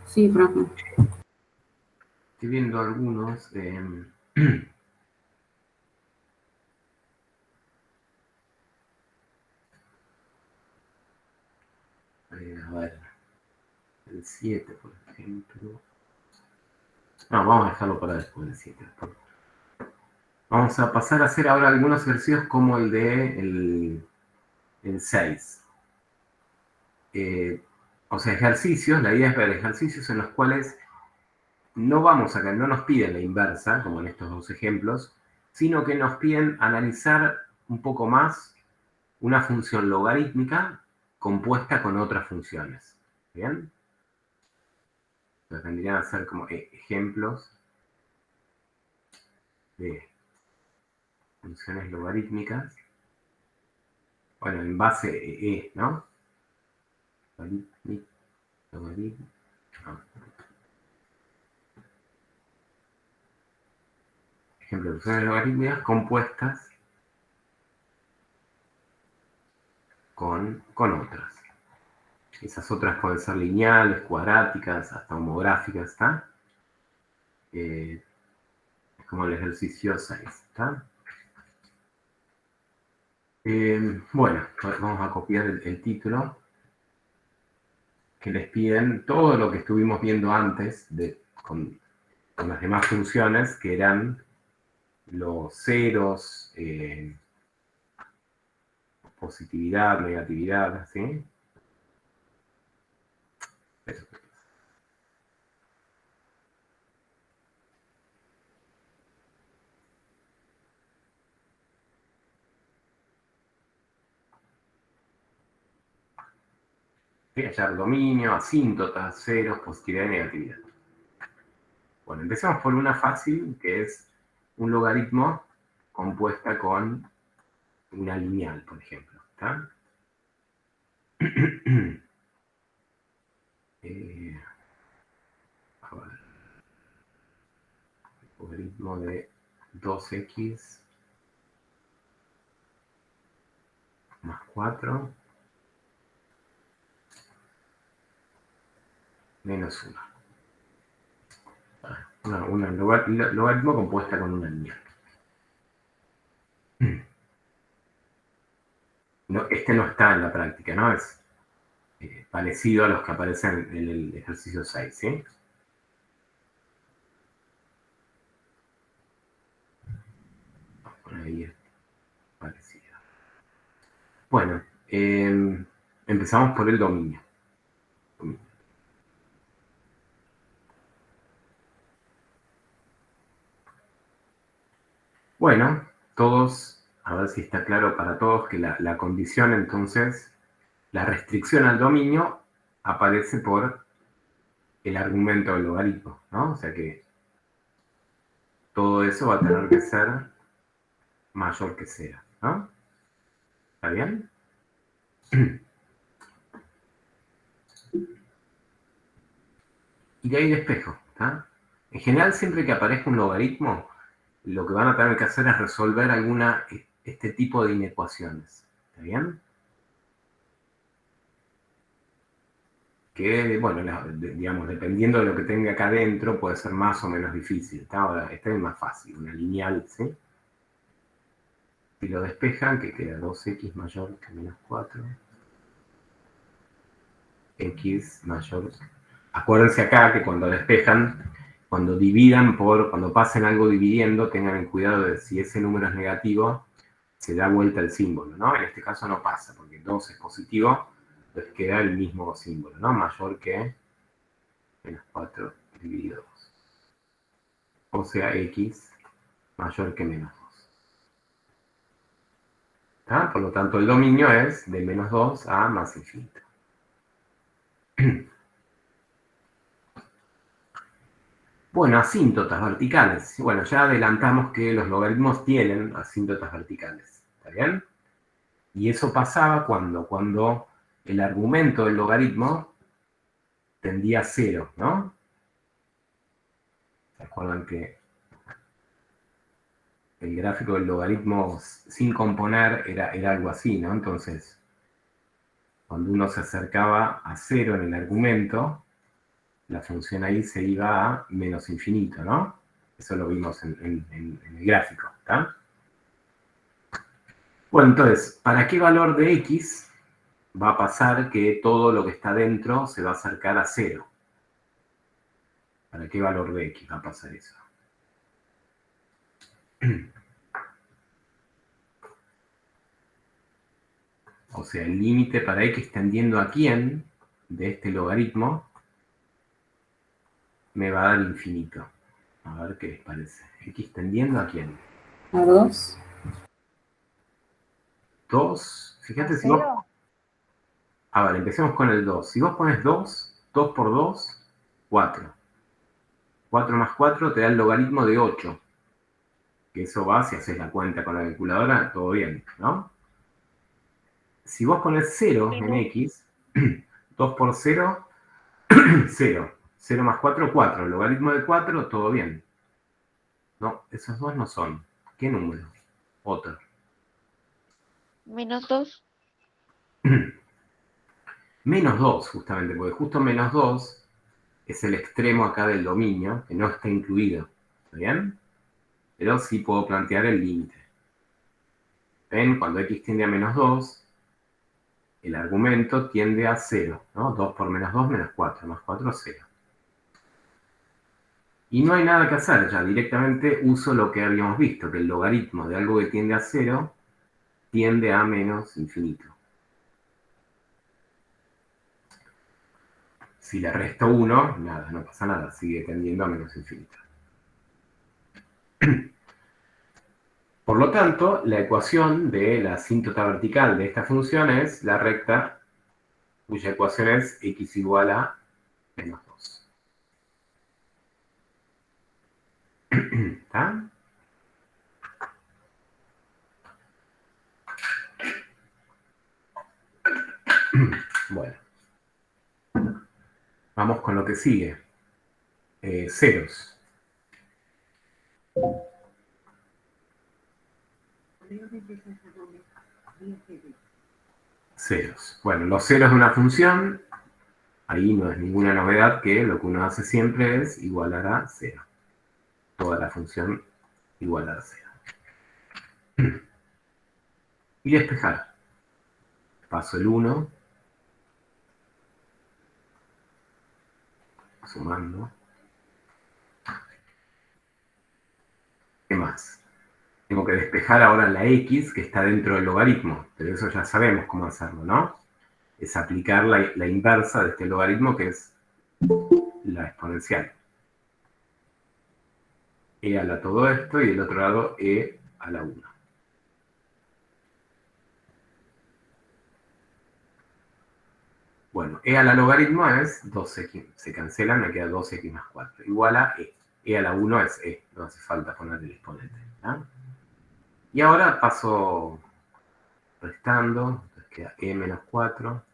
Sí, profe. Estoy viendo algunos. A ver, el 7, por ejemplo. No, vamos a dejarlo para después del 7. Vamos a pasar a hacer ahora algunos ejercicios como el de el 6. O sea, ejercicios, la idea es ver ejercicios en los cuales no nos piden la inversa, como en estos dos ejemplos, sino que nos piden analizar un poco más una función logarítmica compuesta con otras funciones. ¿Bien? Entonces vendrían a ser como ejemplos de funciones logarítmicas. Bueno, en base ¿no? Logaritmo. No. Ejemplo de funciones logarítmicas compuestas con otras. Esas otras pueden ser lineales, cuadráticas, hasta homográficas, ¿está? Es como el ejercicio 6, ¿está? Bueno, vamos a copiar el título, que les piden todo lo que estuvimos viendo antes con las demás funciones, que eran los ceros, positividad, negatividad, ¿sí? Eso. ¿Sí? Hallar dominio, asíntotas, ceros, positividad y negatividad. Bueno, empecemos por una fácil, que es un logaritmo compuesta con una lineal, por ejemplo. ¿Está? A ver. Logaritmo de 2x más 4 menos 1. Una logaritmo compuesta con una lineal. No, este no está en la práctica, ¿no? Es parecido a los que aparecen en el ejercicio 6, ¿sí? Por ahí es parecido. Bueno, empezamos por el dominio. Bueno, todos, a ver si está claro para todos que la condición entonces, la restricción al dominio aparece por el argumento del logaritmo, ¿no? O sea que todo eso va a tener que ser mayor que 0, ¿no? ¿Está bien? Y de ahí despejo, ¿está? En general, siempre que aparezca un logaritmo, lo que van a tener que hacer es resolver este tipo de inecuaciones. ¿Está bien? que, bueno, digamos, dependiendo de lo que tenga acá adentro, puede ser más o menos difícil. Esta es más fácil, una lineal, ¿sí? Si lo despejan, que queda 2x mayor que menos 4. X mayor. Acuérdense acá que cuando despejan, cuando dividan cuando pasen algo dividiendo, tengan cuidado de si ese número es negativo, se da vuelta el símbolo, ¿no? En este caso no pasa, porque 2 es positivo, entonces queda el mismo símbolo, ¿no? Mayor que menos 4 dividido 2. O sea, X mayor que menos 2. ¿Está? Por lo tanto, el dominio es de menos 2 a más infinito. Bueno, asíntotas verticales. Bueno, ya adelantamos que los logaritmos tienen asíntotas verticales. ¿Está bien? Y eso pasaba cuando el argumento del logaritmo tendía a 0, ¿no? ¿Se acuerdan que el gráfico del logaritmo sin componer era algo así, ¿no? Entonces, cuando uno se acercaba a 0 en el argumento, la función ahí se iba a menos infinito, ¿no? Eso lo vimos en el gráfico, ¿está? Bueno, entonces, ¿para qué valor de x va a pasar que todo lo que está dentro se va a acercar a 0? ¿Para qué valor de x va a pasar eso? O sea, el límite para x tendiendo a quién de este logaritmo me va a dar infinito. A ver qué les parece. ¿X tendiendo a quién? A 2. 2. Fíjate ¿A si vos... cero? A ver, empecemos con el 2. Si vos pones 2, 2 por 2, 4. 4 más 4 te da el logaritmo de 8. Que eso va, si haces la cuenta con la calculadora, todo bien, ¿no? Si vos pones 0 en x, 2 por 0, 0. 0 más 4, 4. El logaritmo de 4, todo bien. No, esos dos no son. ¿Qué número? Otro. Menos 2. Menos 2, justamente, porque justo menos 2 es el extremo acá del dominio, que no está incluido. ¿Está bien? Pero sí puedo plantear el límite. ¿Ven? Cuando x tiende a menos 2, el argumento tiende a 0, ¿no? 2 por menos 2, menos 4, más 4, 0. Y no hay nada que hacer, ya directamente uso lo que habíamos visto, que el logaritmo de algo que tiende a 0 tiende a menos infinito. Si le resto 1, nada, no pasa nada, sigue tendiendo a menos infinito. Por lo tanto, la ecuación de la asíntota vertical de esta función es la recta cuya ecuación es x igual a menos 2. ¿Está? Bueno, vamos con lo que sigue. Ceros. Ceros. Bueno, los ceros de una función, ahí no es ninguna novedad que lo que uno hace siempre es igualar a 0. Toda la función igualar a 0. Y despejar. Paso el 1. Sumando. ¿Qué más? Tengo que despejar ahora la x que está dentro del logaritmo, pero eso ya sabemos cómo hacerlo, ¿no? Es aplicar la inversa de este logaritmo, que es la exponencial. E a la todo esto, y del otro lado e a la 1. Bueno, e a la logaritmo es 2x, se cancelan, me queda 2x más 4, igual a e. E a la 1 es e, no hace falta poner el exponente, ¿no? Y ahora paso restando, entonces queda e menos 4,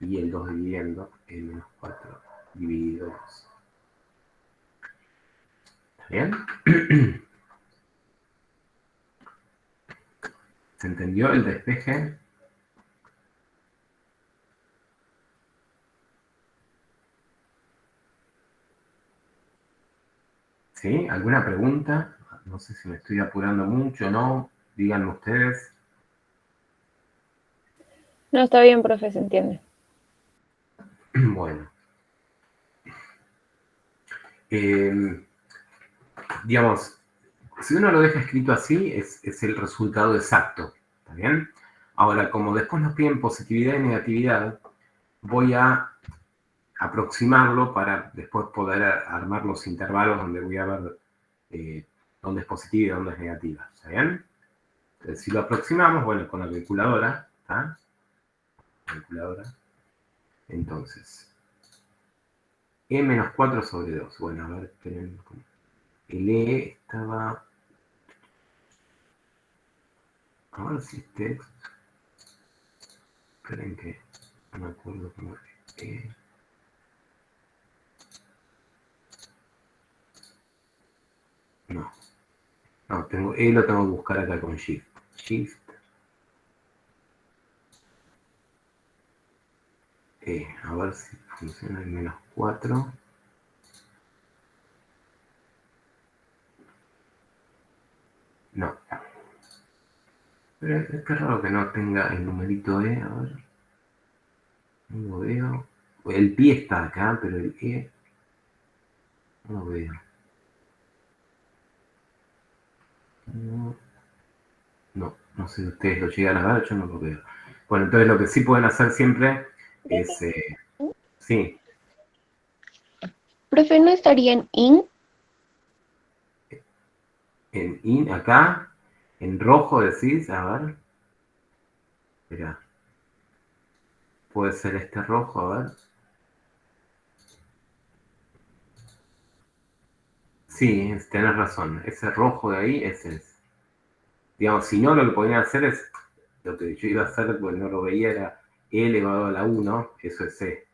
y el 2 dividiendo, e menos 4 dividido 2. ¿Está bien? ¿Se entendió el despeje? ¿Sí? ¿Alguna pregunta? No sé si me estoy apurando mucho o no. Díganme ustedes. No, está bien, profe, se entiende. Bueno. Digamos, si uno lo deja escrito así, es el resultado exacto. ¿Está bien? Ahora, como después nos piden positividad y negatividad, voy a aproximarlo para después poder armar los intervalos donde voy a ver dónde es positiva y dónde es negativa. ¿Está bien? Entonces, si lo aproximamos, bueno, con la calculadora, ¿está? Calculadora. Entonces, E-4 sobre 2. Bueno, a ver, esperen. El E estaba... A ver si este... Esperen que no me acuerdo cómo es. No. No, tengo, E lo tengo que buscar acá con Shift. Shift. A ver si funciona el -4. No. Pero es que raro que no tenga el numerito E. A ver. No lo veo. El pie está acá, pero el E no lo veo. No, no sé si ustedes lo llegan a ver, yo no lo veo. Bueno, entonces lo que sí pueden hacer siempre es... sí, Profe, ¿no estaría en IN? acá, en rojo decís, a ver. Espera. Puede ser este rojo, a ver. Sí, tenés razón. Ese rojo de ahí, ese es. Digamos, si no, lo que podrían hacer es, lo que yo iba a hacer, porque no lo veía, era E elevado a la 1, eso es C.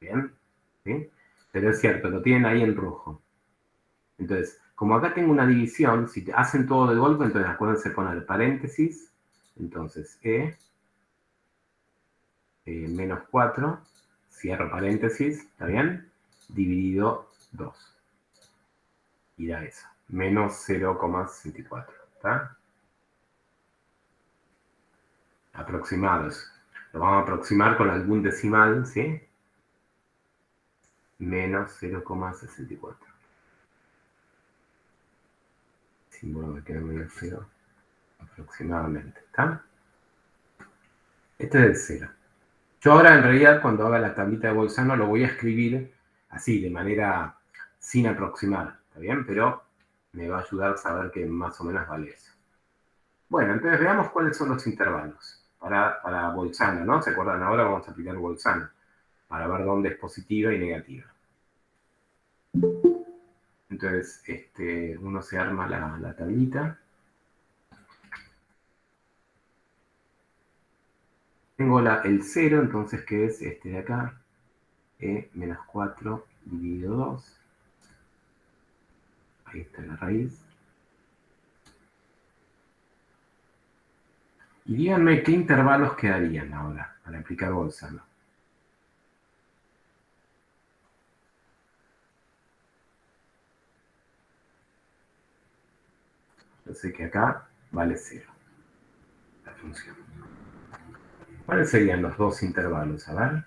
¿Bien? ¿Sí? Pero es cierto, lo tienen ahí en rojo. Entonces, como acá tengo una división, si hacen todo de golpe, entonces acuérdense poner paréntesis. Entonces, -4, cierro paréntesis, ¿está bien? Dividido 2. Y da eso, menos 0,64, ¿está? Aproximados. Lo vamos a aproximar con algún decimal, ¿sí? Menos 0,64. Símbolo que queda medio 0 aproximadamente, ¿está? Este es el 0. Yo ahora en realidad cuando haga la tablita de Bolzano lo voy a escribir así, de manera sin aproximar, ¿está bien? Pero me va a ayudar a saber que más o menos vale eso. Bueno, entonces veamos cuáles son los intervalos para Bolzano, ¿no? ¿Se acuerdan? Ahora vamos a aplicar Bolzano para ver dónde es positiva y negativa. Entonces, uno se arma la tablita. Tengo el 0, entonces, que es este de acá, E-4 dividido 2. Ahí está la raíz. Y díganme qué intervalos quedarían ahora para aplicar Bolzano. Yo sé que acá vale 0 la función. ¿Cuáles serían los dos intervalos? A ver.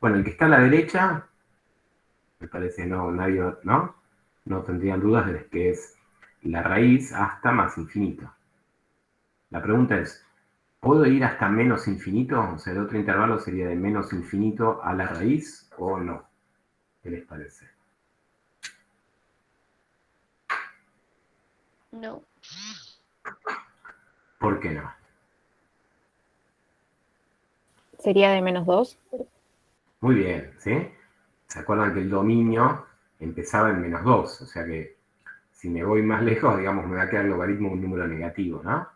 Bueno, el que está a la derecha, me parece no tendrían dudas de que es la raíz hasta más infinito. La pregunta es, ¿puedo ir hasta menos infinito? O sea, el otro intervalo sería de menos infinito a la raíz o no. ¿Qué les parece? No. ¿Por qué no? ¿Sería de -2? Muy bien, ¿sí? ¿Se acuerdan que el dominio empezaba en -2? O sea que si me voy más lejos, digamos, me va a quedar el logaritmo de un número negativo, ¿no?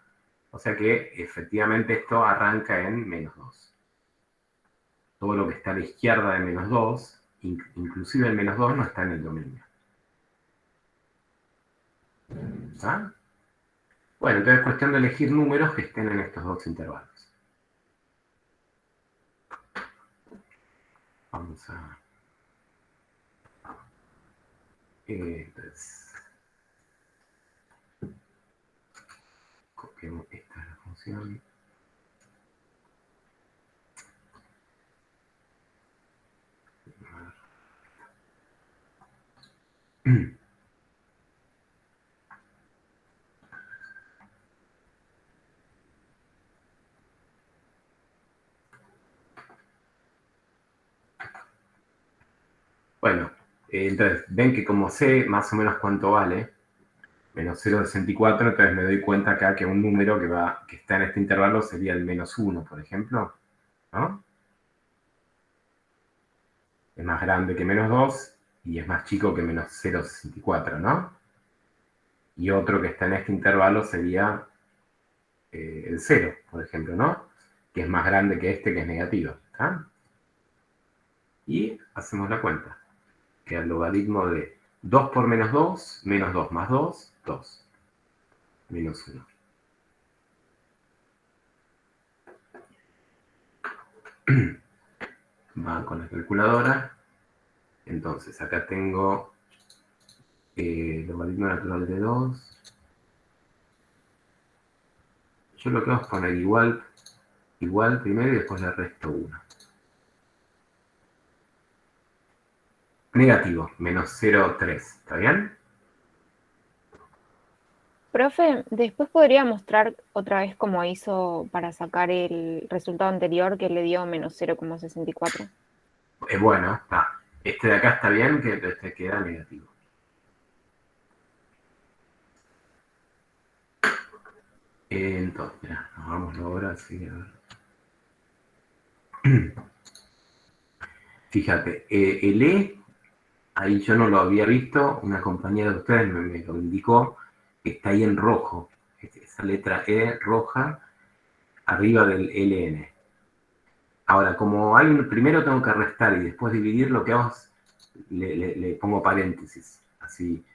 O sea que efectivamente esto arranca en -2. Todo lo que está a la izquierda de -2, inclusive el -2, no está en el dominio. ¿Está? Bueno, entonces es cuestión de elegir números que estén en estos dos intervalos. Vamos a... Entonces, copiamos esta es la función. Bueno, entonces, ven que como sé más o menos cuánto vale, menos 0,64, entonces me doy cuenta acá que un número que está en este intervalo sería el -1, por ejemplo, ¿no? Es más grande que -2 y es más chico que menos 0,64, ¿no? Y otro que está en este intervalo sería el 0, por ejemplo, ¿no? Que es más grande que este, que es negativo, ¿está? Y hacemos la cuenta, que el logaritmo de 2 por -2, -2 más 2, 2, -1. Va con la calculadora. Entonces, acá tengo logaritmo natural de 2. Yo lo que hago es poner igual primero y después le resto 1. Negativo, menos 0,3. ¿Está bien? Profe, después podría mostrar otra vez cómo hizo para sacar el resultado anterior que le dio menos 0,64. Bueno, está. Este de acá está bien, que este queda negativo. Entonces, mira, nos vamos ahora, sí, a ver. Fíjate, el E, ahí yo no lo había visto, una compañera de ustedes me lo indicó, que está ahí en rojo, esa letra E roja, arriba del LN. Ahora, como hay primero tengo que restar y después dividir, lo que hago es le pongo paréntesis, así,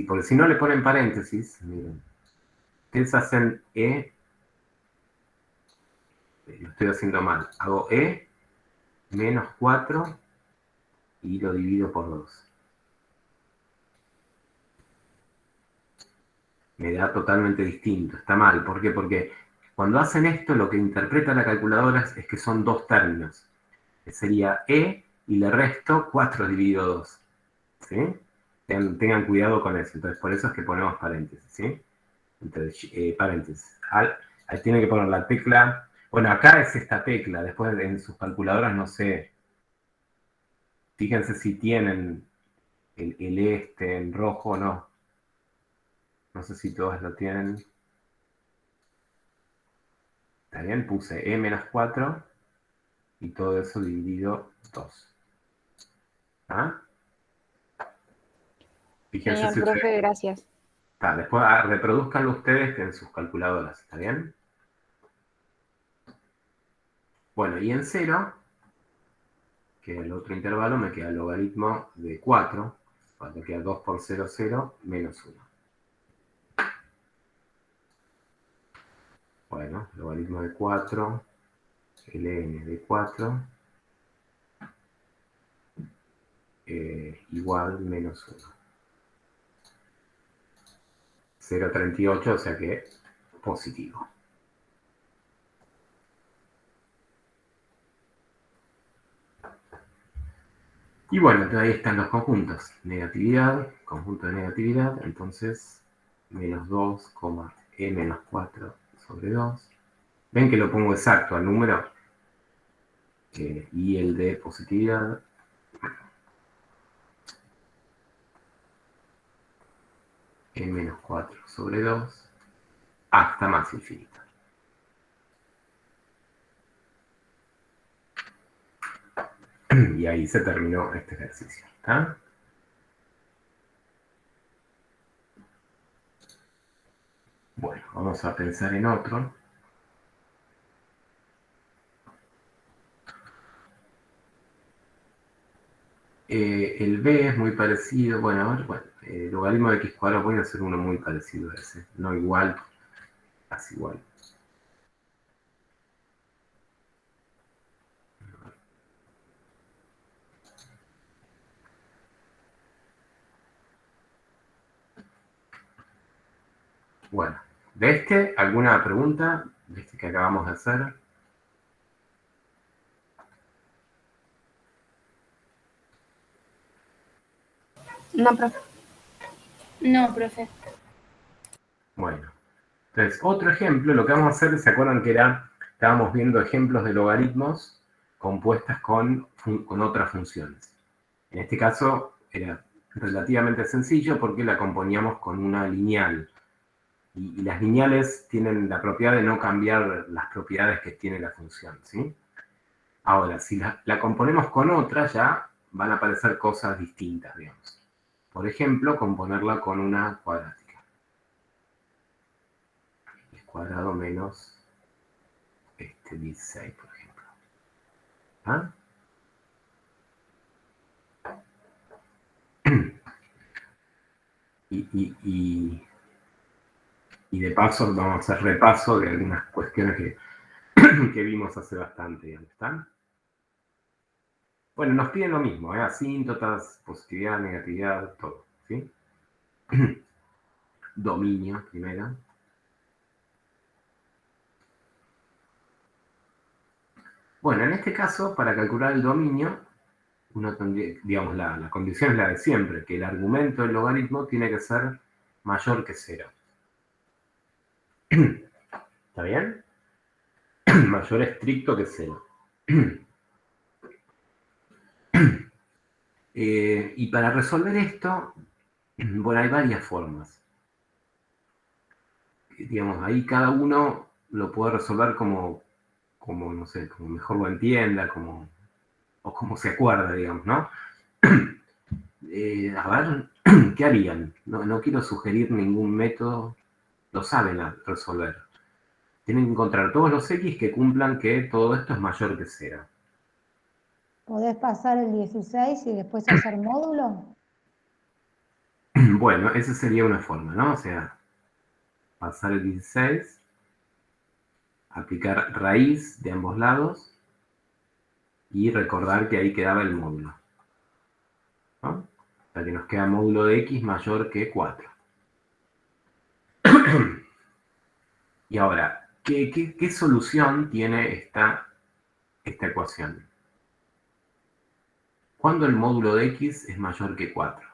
porque si no le ponen paréntesis, miren, ustedes hacen E, lo estoy haciendo mal, hago E menos 4 y lo divido por 2. Me da totalmente distinto, está mal. ¿Por qué? Porque cuando hacen esto, lo que interpreta la calculadora es que son dos términos, que sería E y le resto 4 dividido 2. ¿Sí? Tengan cuidado con eso. Entonces, por eso es que ponemos paréntesis. ¿Sí? Entonces, paréntesis. Ahí tiene que poner la tecla. Bueno, acá es esta tecla. Después en sus calculadoras, no sé. Fíjense si tienen el este en rojo o no. No sé si todas lo tienen. Está bien, puse E menos 4 y todo eso dividido 2. ¿Ah? Fíjense Genial, si ustedes... profe, gracias. Después reproduzcanlo ustedes en sus calculadoras. ¿Está bien? Bueno, y en 0, que es el otro intervalo, me queda el logaritmo de 4. Cuando queda 2 por 0, 0, menos 1. Bueno, logaritmo de 4, ln de 4, igual menos 1. 0,38, o sea que positivo. Y bueno, entonces ahí están los conjuntos. Negatividad, conjunto de negatividad, entonces menos 2, e menos 4 sobre 2. ¿Ven que lo pongo exacto al número? Y el de positividad, e menos 4 sobre 2, hasta más infinito. Y ahí se terminó este ejercicio. ¿Está? Bueno, vamos a pensar en otro. El B es muy parecido. Bueno, a ver, bueno, el logaritmo de x cuadrado, voy a hacer uno muy parecido a ese. No igual, casi igual. Bueno, de este, ¿alguna pregunta? De este que acabamos de hacer. No, profe. No, profe. Bueno, entonces, otro ejemplo, lo que vamos a hacer, ¿se acuerdan que estábamos viendo ejemplos de logaritmos compuestas con otras funciones? En este caso era relativamente sencillo porque la componíamos con una lineal. Y las lineales tienen la propiedad de no cambiar las propiedades que tiene la función, ¿sí? Ahora, si la componemos con otra, ya van a aparecer cosas distintas, digamos. Por ejemplo, componerla con una cuadrática. X cuadrado menos 16, por ejemplo. ¿Ah? Y de paso vamos a hacer repaso de algunas cuestiones que vimos hace bastante, digamos, ¿está? Bueno, nos piden lo mismo, asíntotas, positividad, negatividad, todo, ¿sí? Dominio, primero. Bueno, en este caso, para calcular el dominio, uno tendría, digamos, la condición es la de siempre, que el argumento del logaritmo tiene que ser mayor que 0. ¿Está bien? Mayor estricto que 0. Y para resolver esto, bueno, hay varias formas. Digamos, ahí cada uno lo puede resolver como no sé, como mejor lo entienda, o como se acuerda, digamos, ¿no? A ver, ¿qué harían? No quiero sugerir ningún método, lo saben resolver. Tienen que encontrar todos los X que cumplan que todo esto es mayor que 0. ¿Podés pasar el 16 y después hacer módulo? Bueno, esa sería una forma, ¿no? O sea, pasar el 16, aplicar raíz de ambos lados y recordar que ahí quedaba el módulo, ¿no? O sea, que nos queda módulo de X mayor que 4. Y ahora, ¿qué solución tiene esta ecuación? ¿Cuándo el módulo de X es mayor que 4?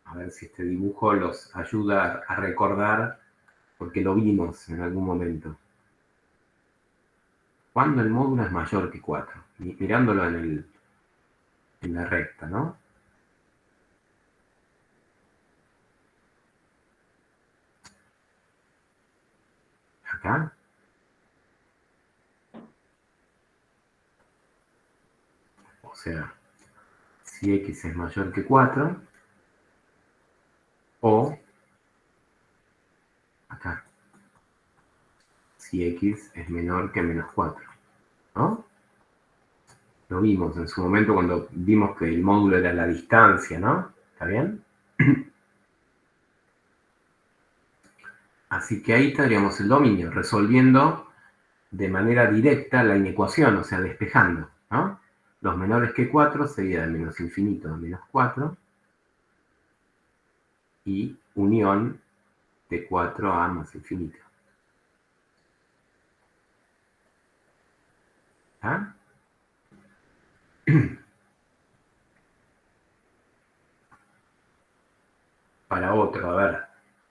A ver si este dibujo los ayuda a recordar, porque lo vimos en algún momento. ¿Cuándo el módulo es mayor que 4? Mirándolo en la recta, ¿no? Acá. O sea, si X es mayor que 4, o acá, si X es menor que menos 4, ¿no? Lo vimos en su momento cuando vimos que el módulo era la distancia, ¿no? ¿Está bien? Así que ahí tendríamos el dominio, resolviendo de manera directa la inecuación, o sea, despejando, ¿no? Los menores que 4 sería de menos infinito a menos 4, y unión de 4 a más infinito. ¿Ah? Para otro, a ver,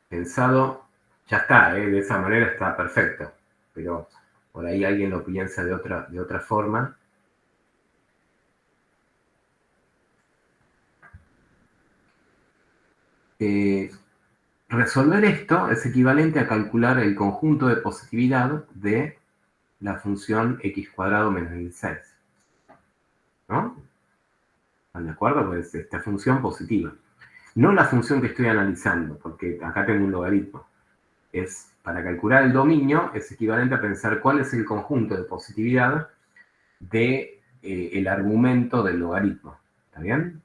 pensado, ya está, de esa manera está perfecto, pero por ahí alguien lo piensa de otra forma. Resolver esto es equivalente a calcular el conjunto de positividad de la función x cuadrado menos 16. ¿No? ¿Están de acuerdo? Pues esta función positiva. No la función que estoy analizando, porque acá tengo un logaritmo. Para calcular el dominio, es equivalente a pensar cuál es el conjunto de positividad de el argumento del logaritmo. ¿Está bien?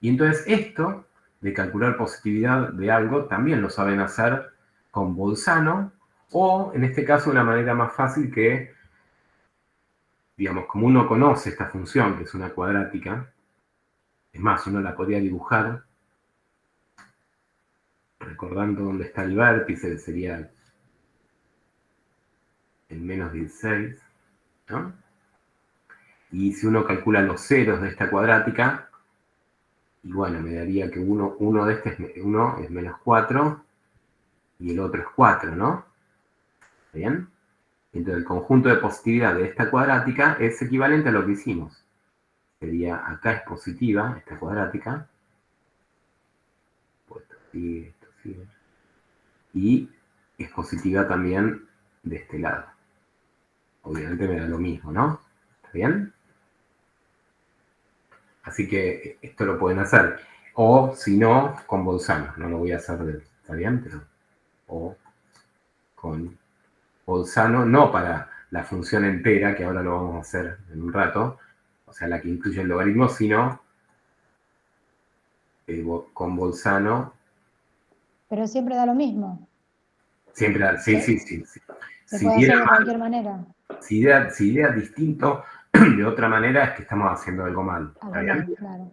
Y entonces esto de calcular positividad de algo también lo saben hacer con Bolzano O, en este caso, una manera más fácil que, digamos, como uno conoce esta función, que es una cuadrática, es más, uno la podría dibujar, recordando dónde está el vértice, sería el menos 16, ¿no? Y si uno calcula los ceros de esta cuadrática, y bueno, me daría que uno de este es menos 4, y el otro es 4, ¿no? ¿Está bien? Entonces el conjunto de positividad de esta cuadrática es equivalente a lo que hicimos. Sería, acá es positiva, esta cuadrática. Pues esto sigue. Y es positiva también de este lado. Obviamente me da lo mismo, ¿no? ¿Está bien? Así que esto lo pueden hacer. O, si no, con Bolzano. No lo voy a hacer, ¿está bien? Pero, o con Bolzano, no para la función entera, que ahora lo vamos a hacer en un rato, o sea, la que incluye el logaritmo, sino con Bolzano. Pero siempre da lo mismo. Siempre da, sí. Se puede hacer de cualquier manera. Si idea distinto de otra manera, es que estamos haciendo algo mal. ¿Está bien? Claro.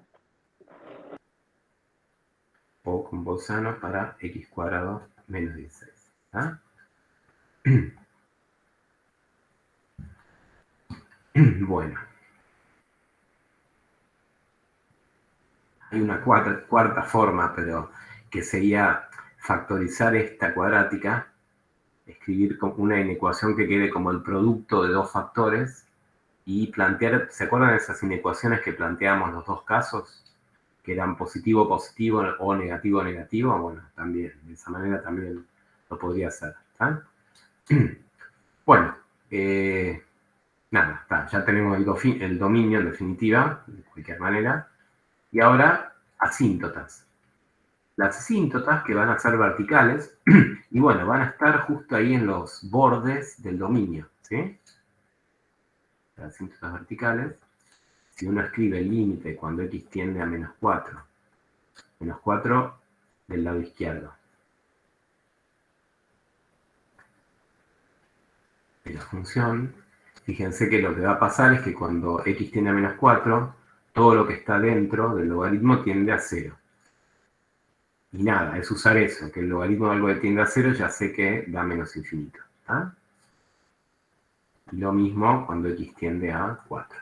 O con Bolzano para x cuadrado menos 16. ¿Ah? Bueno. Hay una cuarta forma, pero que sería factorizar esta cuadrática, escribir una inecuación que quede como el producto de dos factores y plantear, ¿se acuerdan de esas inecuaciones que planteamos los dos casos? Que eran positivo-positivo o negativo-negativo. Bueno, también, de esa manera también lo podría hacer. ¿Está? Bueno, nada, está, ya tenemos el dominio en definitiva, de cualquier manera. Y ahora, asíntotas. Las asíntotas que van a ser verticales, y bueno, van a estar justo ahí en los bordes del dominio, ¿sí? Las asíntotas verticales, si uno escribe el límite cuando x tiende a menos 4 del lado izquierdo de la función, fíjense que lo que va a pasar es que cuando x tiende a menos 4, todo lo que está dentro del logaritmo tiende a 0. Y nada, es usar eso, que el logaritmo de algo que tiende a 0 ya sé que da menos infinito. ¿Ah? Y lo mismo cuando x tiende a 4.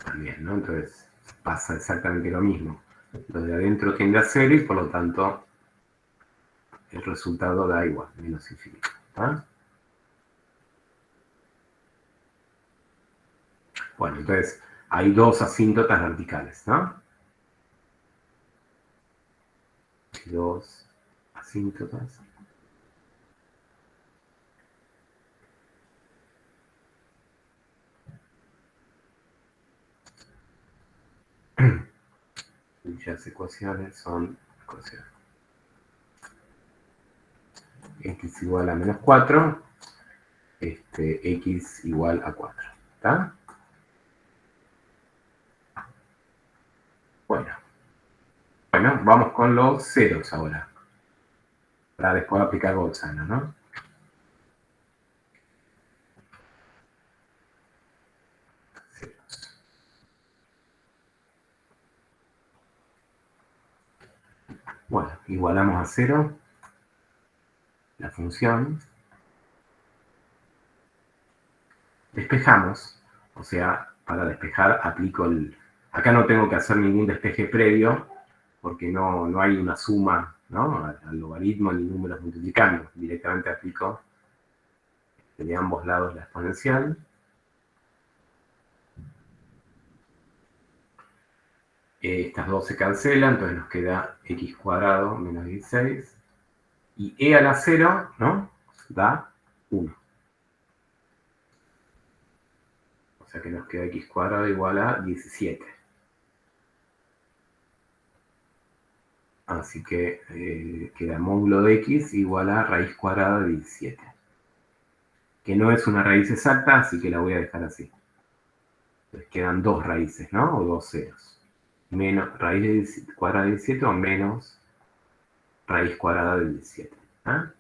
También, ¿no? Entonces pasa exactamente lo mismo. Lo de adentro tiende a 0 y por lo tanto el resultado da igual, menos infinito. ¿Ah? Bueno, entonces hay dos asíntotas verticales, ¿no? Dos asíntotas. Dichas ecuaciones son ecuaciones. X igual a menos 4, X igual a 4. ¿Está? Bueno, vamos con los ceros ahora. Para después aplicar Bolzano, ¿no? Ceros. Bueno, igualamos a 0 la función. Despejamos, o sea, para despejar aplico el... Acá no tengo que hacer ningún despeje previo, porque no hay una suma, ¿no? Al logaritmo ni números multiplicando. Directamente aplico de ambos lados la exponencial. Estas dos se cancelan, entonces nos queda x cuadrado menos 16. Y e a la 0, ¿no? Da 1. O sea que nos queda x cuadrado igual a 17. Así que queda módulo de x igual a raíz cuadrada de 17. Que no es una raíz exacta, así que la voy a dejar así. Entonces quedan dos raíces, ¿no? O dos ceros. Menos raíz cuadrada de 17 o menos raíz cuadrada de 17. ¿Ah?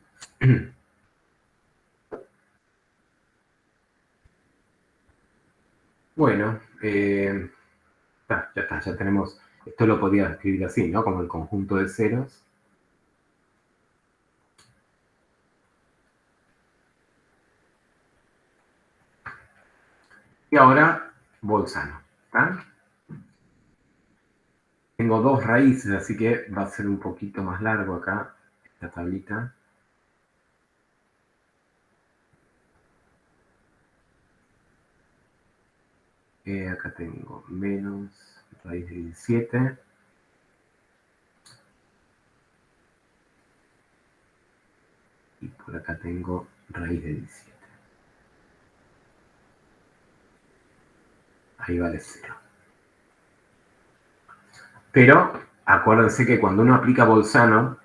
Bueno, ya está, ya tenemos, esto lo podía escribir así, ¿no? Como el conjunto de ceros. Y ahora, Bolzano. ¿Ah? Tengo dos raíces, así que va a ser un poquito más largo acá, esta tablita. Acá tengo menos raíz de 17. Y por acá tengo raíz de 17. Ahí vale 0. Pero acuérdense que cuando uno aplica Bolzano,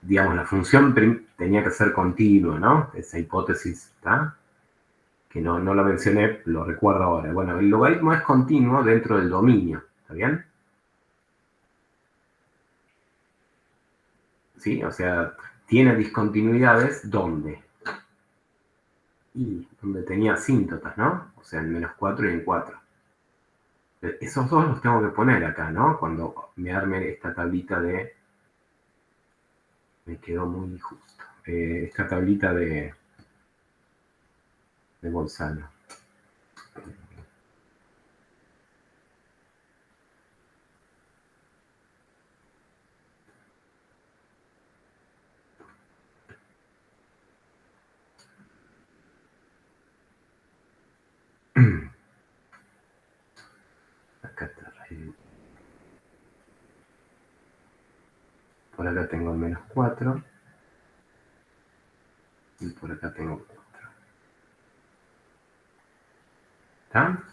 digamos, la función tenía que ser continua, ¿no? Esa hipótesis, ¿está? Que no lo mencioné, lo recuerdo ahora. Bueno, el logaritmo es continuo dentro del dominio, ¿está bien? ¿Sí? O sea, tiene discontinuidades, ¿dónde? Y donde tenía asíntotas, ¿no? O sea, en -4 y en 4. Esos dos los tengo que poner acá, ¿no? Cuando me arme esta tablita de... Me quedó muy justo. Esta tablita de Bolzano. Acá está. Por acá tengo el -4. Y por acá tengo 4. ¿Está?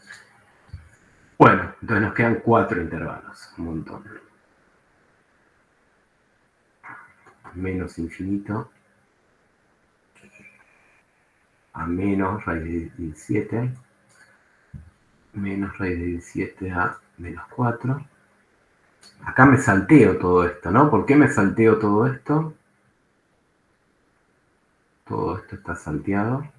Bueno, entonces nos quedan 4 intervalos. Un montón. Menos infinito. A menos raíz de 17. Menos raíz de 17 a -4. Acá me salteo todo esto, ¿no? ¿Por qué me salteo todo esto? Todo esto está salteado.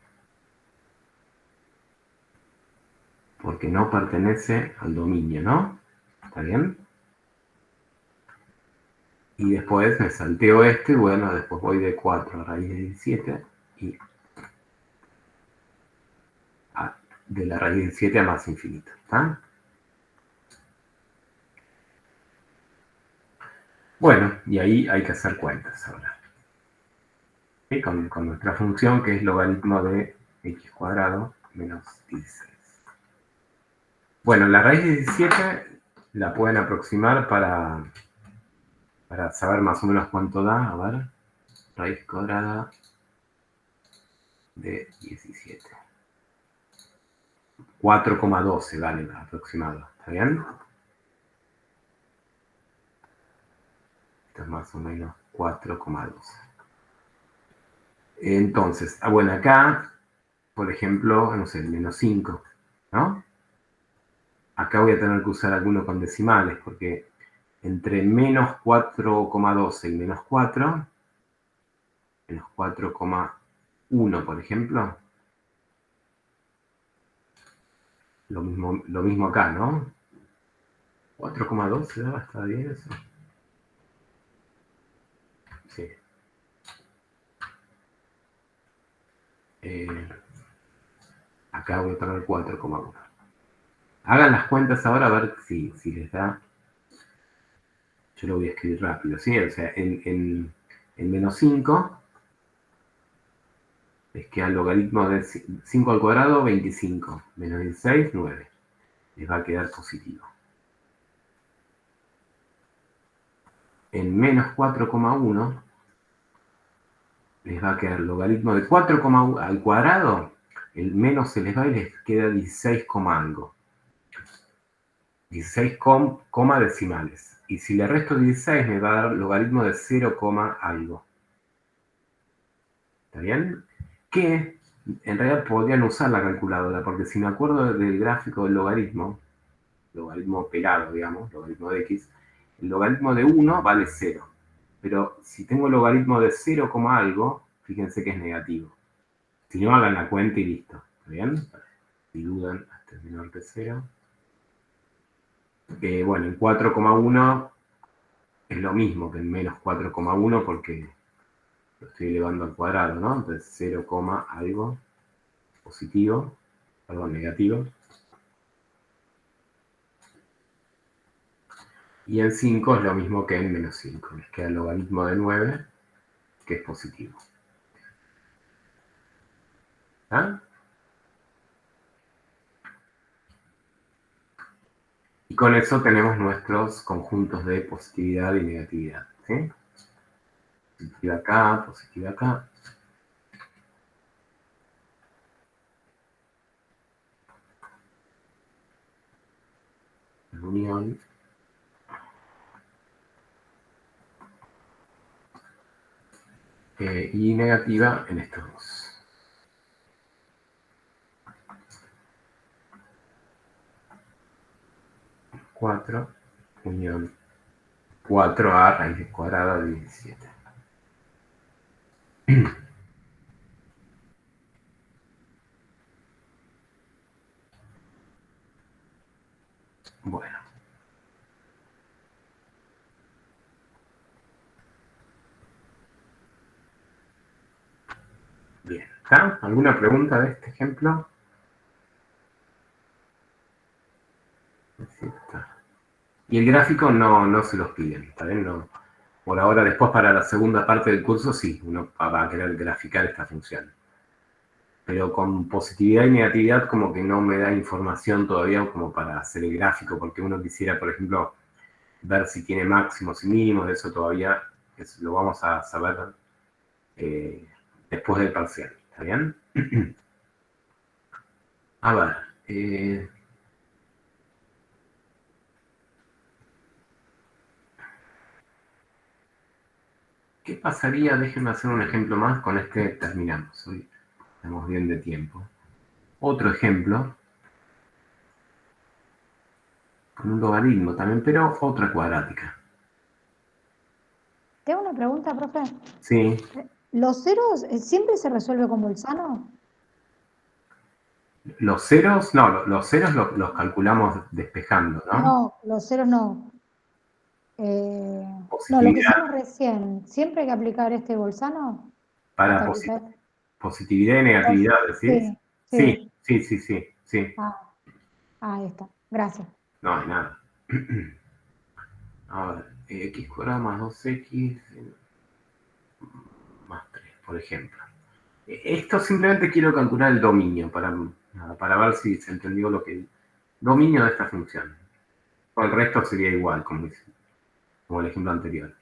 Porque no pertenece al dominio, ¿no? ¿Está bien? Y después me salteo esto y bueno, después voy de 4 a raíz de 17 y de la raíz de 17 a más infinito, ¿está? Bueno, y ahí hay que hacer cuentas ahora. ¿Sí? Con nuestra función que es logaritmo de x cuadrado menos 16. Bueno, la raíz de 17 la pueden aproximar para saber más o menos cuánto da. A ver, raíz cuadrada de 17. 4,12 vale aproximado, ¿está bien? Esto es más o menos 4,12. Entonces, bueno, acá, por ejemplo, no sé, el -5, ¿no? Acá voy a tener que usar alguno con decimales, porque entre menos 4,12 y menos 4, menos 4,1, por ejemplo, lo mismo acá, ¿no? 4,12, ¿está bien eso? Sí. Acá voy a poner 4,1. Hagan las cuentas ahora a ver si les da. Yo lo voy a escribir rápido, ¿sí? O sea, en -5 les queda el logaritmo de 5 al cuadrado, 25. Menos 16, 9. Les va a quedar positivo. En menos 4,1 les va a quedar el logaritmo de 4,1 al cuadrado. El menos se les va y les queda 16, algo. 16 coma decimales. Y si le resto 16 me va a dar logaritmo de 0, algo. ¿Está bien? Que en realidad podrían usar la calculadora, porque si me acuerdo del gráfico del logaritmo operado, digamos, logaritmo de x, el logaritmo de 1 vale 0. Pero si tengo logaritmo de 0, algo, fíjense que es negativo. Si no, hagan la cuenta y listo. ¿Está bien? Si dudan, hasta es menor que 0. Bueno, en 4,1 es lo mismo que en menos 4,1 porque lo estoy elevando al cuadrado, ¿no? Entonces 0, algo positivo, perdón, negativo. Y en 5 es lo mismo que en menos 5. Les queda el logaritmo de 9, que es positivo. ¿Ah? Y con eso tenemos nuestros conjuntos de positividad y negatividad. ¿Sí? Positiva acá, positiva acá. Unión. Y negativa en estos dos. Cuatro unión 4a raíz cuadrada de 17. Bueno. Bien. ¿Está? ¿Alguna pregunta de este ejemplo? Sí, está. Y el gráfico no se los piden, ¿está bien? No. Por ahora, después para la segunda parte del curso, sí, uno va a querer graficar esta función. Pero con positividad y negatividad como que no me da información todavía como para hacer el gráfico, porque uno quisiera, por ejemplo, ver si tiene máximos y mínimos, de eso todavía lo vamos a saber después del parcial, ¿está bien? A ver, ¿qué pasaría? Déjenme hacer un ejemplo más, con este terminamos, hoy estamos bien de tiempo. Otro ejemplo, con un logaritmo también, pero otra cuadrática. Tengo una pregunta, profe. Sí. ¿Los ceros siempre se resuelve con Bolzano? Los ceros, no, los ceros los calculamos despejando, ¿no? No, los ceros no. No, lo que Positividad. hicimos recién, ¿siempre hay que aplicar este Bolzano? Para Hasta que ya- positividad y negatividad, ¿decís? Sí, sí. Sí. Ahí está. Gracias. No hay nada. A ver, x cuadrado más 2x más 3, por ejemplo. Esto simplemente quiero calcular el dominio para ver si se entendió lo que... Dominio de esta función. O el resto sería igual, como el ejemplo anterior.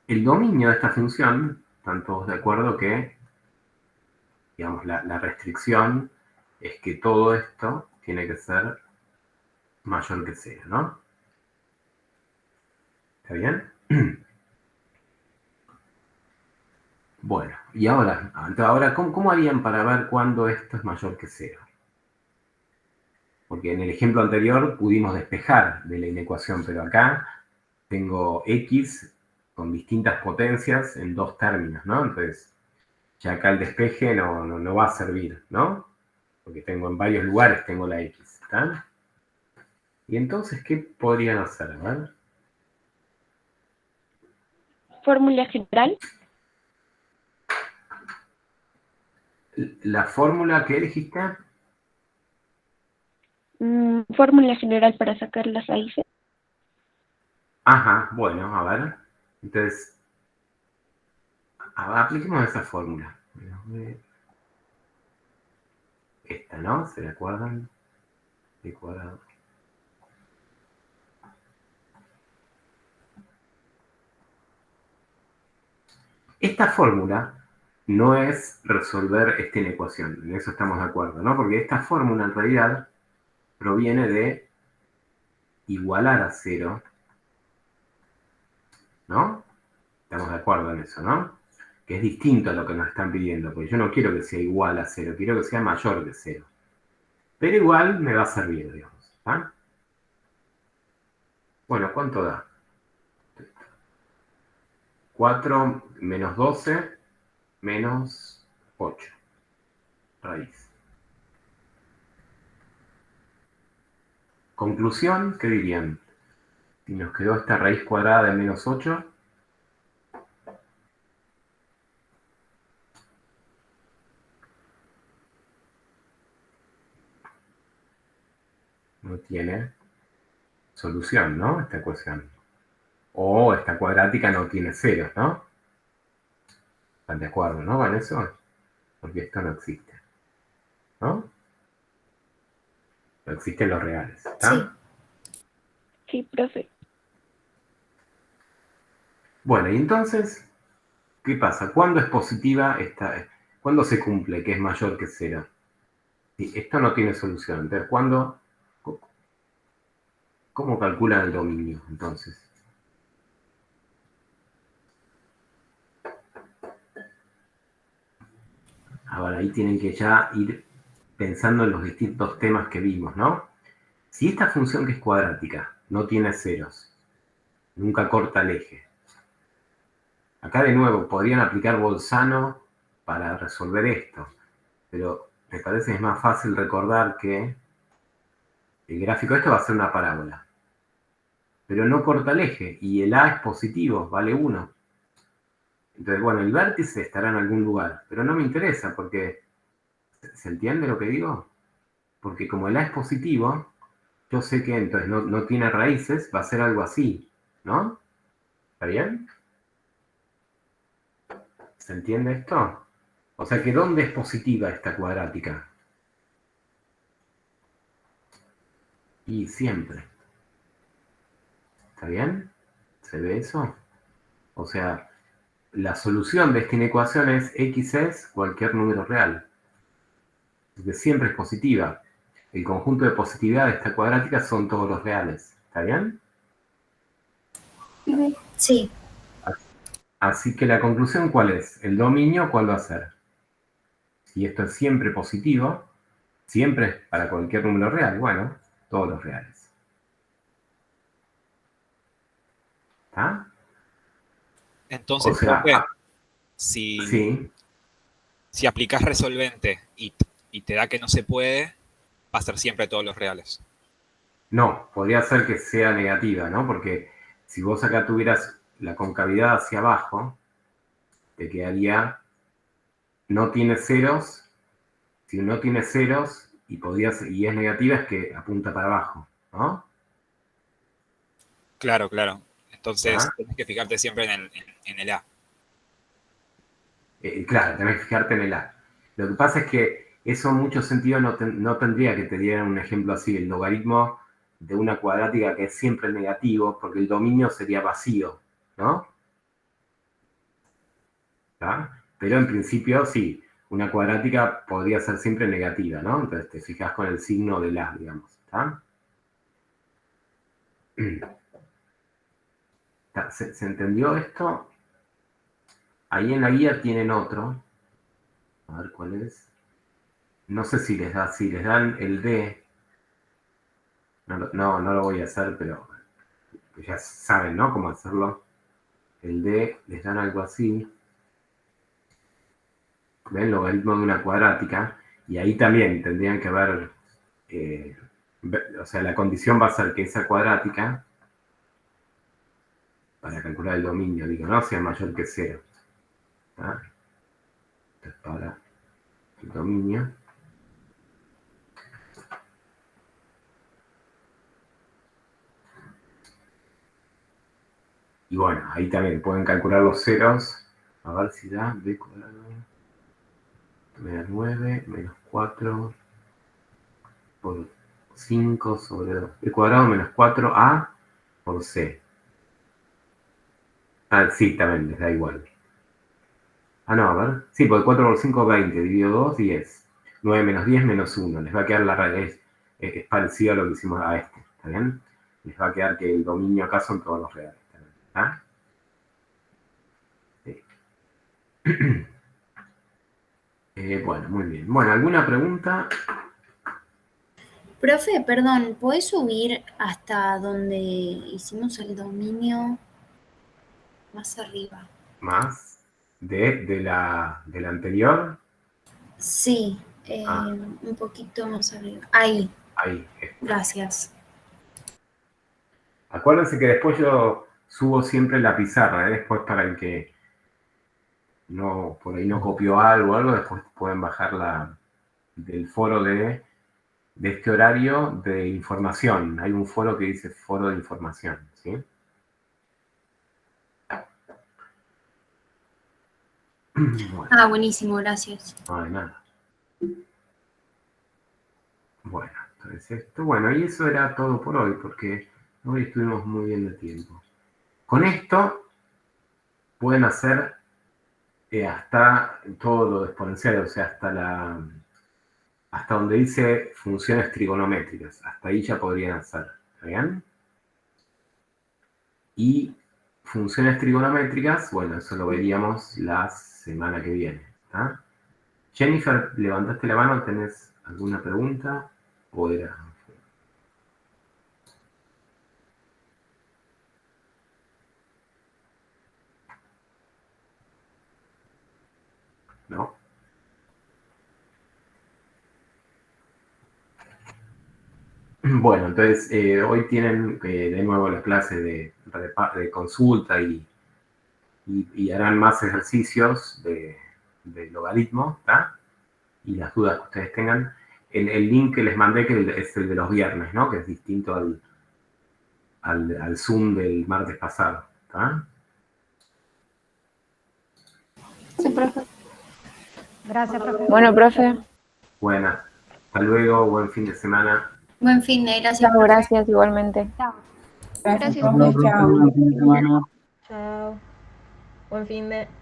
El dominio de esta función, están todos de acuerdo que, digamos, la restricción es que todo esto tiene que ser mayor que 0, ¿no? ¿Está bien? Bueno, y ahora ¿cómo harían para ver cuándo esto es mayor que 0? Porque en el ejemplo anterior pudimos despejar de la inecuación, pero acá tengo x con distintas potencias en dos términos, ¿no? Entonces, ya acá el despeje no va a servir, ¿no? Porque tengo en varios lugares, tengo la x, ¿está? Y entonces, ¿qué podrían hacer? A ver. Fórmula general. ¿La fórmula que dijiste? Fórmula general para sacar las raíces. Ajá, bueno, a ver. Entonces, apliquemos esa fórmula. Esta, ¿no? ¿Se la acuerdan? De cuadrado. Esta fórmula no es resolver esta inecuación, en eso estamos de acuerdo, ¿no? Porque esta fórmula en realidad proviene de igualar a 0, ¿no? Estamos de acuerdo en eso, ¿no? Que es distinto a lo que nos están pidiendo, porque yo no quiero que sea igual a 0, quiero que sea mayor que 0. Pero igual me va a servir, digamos. ¿Ah? Bueno, ¿cuánto da? 4 menos 12 menos 8. Raíz. Conclusión, ¿qué dirían? Si nos quedó esta raíz cuadrada de menos 8, no tiene solución, ¿no? Esta ecuación. O esta cuadrática no tiene ceros, ¿no? ¿Están de acuerdo, no, con eso? Porque esto no existe, ¿no? No existen los reales, ¿está? Sí. Sí, profe. Bueno, y entonces, ¿qué pasa? ¿Cuándo es positiva esta? ¿Cuándo se cumple que es mayor que 0? Sí, esto no tiene solución. Entonces, ¿cómo calculan el dominio, entonces? Ahora, ahí tienen que ya ir pensando en los distintos temas que vimos, ¿no? Si esta función que es cuadrática no tiene ceros, nunca corta el eje. Acá de nuevo podrían aplicar Bolzano para resolver esto, pero me parece que es más fácil recordar que el gráfico de esto va a ser una parábola. Pero no corta el eje, y el A es positivo, vale 1. Entonces, bueno, el vértice estará en algún lugar, pero no me interesa, porque, ¿se entiende lo que digo? Porque como el A es positivo, yo sé que entonces no tiene raíces, va a ser algo así, ¿no? ¿Está bien? ¿Se entiende esto? O sea que ¿dónde es positiva esta cuadrática? Y siempre. ¿Está bien? ¿Se ve eso? O sea, la solución de esta inecuación es x es cualquier número real. Porque siempre es positiva. El conjunto de positividad de esta cuadrática son todos los reales. ¿Está bien? Sí. Así que la conclusión, ¿cuál es? El dominio, ¿cuál va a ser? Si esto es siempre positivo, siempre es para cualquier número real, bueno, todos los reales. ¿Está? Entonces, O sea, profe, si, sí, si aplicas resolvente y te da que no se puede, va a ser siempre todos los reales. no, podría ser que sea negativa, ¿no? Porque si vos acá tuvieras la concavidad hacia abajo, te quedaría, no tiene ceros. Si no tiene ceros y es negativa, es que apunta para abajo, ¿no? Claro, claro. Entonces, ¿Está? tienes que fijarte siempre en el A. Claro, tenés que fijarte en el A. Lo que pasa es que eso en muchos sentidos no tendría que te dieran un ejemplo así, el logaritmo de una cuadrática que es siempre negativo, porque el dominio sería vacío, ¿no? ¿Está? Pero en principio sí, una cuadrática podría ser siempre negativa, ¿no? Entonces te fijas con el signo del A, digamos, ¿está? ¿Se entendió esto? Ahí en la guía tienen otro. A ver cuál es. No sé si les dan el D. No lo voy a hacer, pero ya saben, ¿no? Cómo hacerlo. El D les dan algo así. ¿Ven? Logaritmo de una cuadrática. Y ahí también tendrían que ver. O sea, la condición va a ser que esa cuadrática, para calcular el dominio, digo, no sea mayor que 0. ¿Ah? Entonces, para el dominio. Y bueno, ahí también pueden calcular los ceros. A ver si da b cuadrado menos 9 menos 4 por 5 sobre 2. B cuadrado menos 4a por c. Ah, sí, también les da igual. Ah, no, a ver. Sí, porque 4 por 5, 20. Dividido 2, 10. 9 menos 10 menos 1. Les va a quedar la raíz. Es parecido a lo que hicimos a este. ¿Está bien? Les va a quedar que el dominio acá son todos los reales. ¿Está? Sí. Bueno, muy bien. Bueno, ¿alguna pregunta? Profe, perdón, ¿podés subir hasta donde hicimos el dominio más arriba? más de la anterior. Sí, un poquito más arriba. Ahí, Ahí. gracias. Acuérdense que después yo subo siempre la pizarra, después para el que no, por ahí no copió algo, después pueden bajar del foro de este horario de información. Hay un foro que dice foro de información, ¿sí? Bueno, Ah, buenísimo, gracias. no hay nada. Bueno, entonces esto, bueno, y eso era todo por hoy, porque hoy estuvimos muy bien de tiempo. Con esto pueden hacer hasta todo lo exponencial, o sea, hasta donde dice funciones trigonométricas. Hasta ahí ya podrían hacer, ¿está bien? Y funciones trigonométricas, bueno, eso lo veríamos la semana que viene, ¿está? Jennifer, levantaste la mano, ¿tenés alguna pregunta? ¿O era? ¿No? Bueno, entonces hoy tienen de nuevo la clase de consulta y harán más ejercicios de logaritmo, ¿está? Y las dudas que ustedes tengan. El link que les mandé, que es el de los viernes, ¿no? Que es distinto al Zoom del martes pasado, ¿está? Sí, profe. Gracias, profe. Bueno, profe. Buena. Hasta luego, buen fin de semana. Buen fin de gracias. Chao, gracias igualmente. Chao. Gracias, Gracias, profe. profe. Chao. Chao. Buen fin de...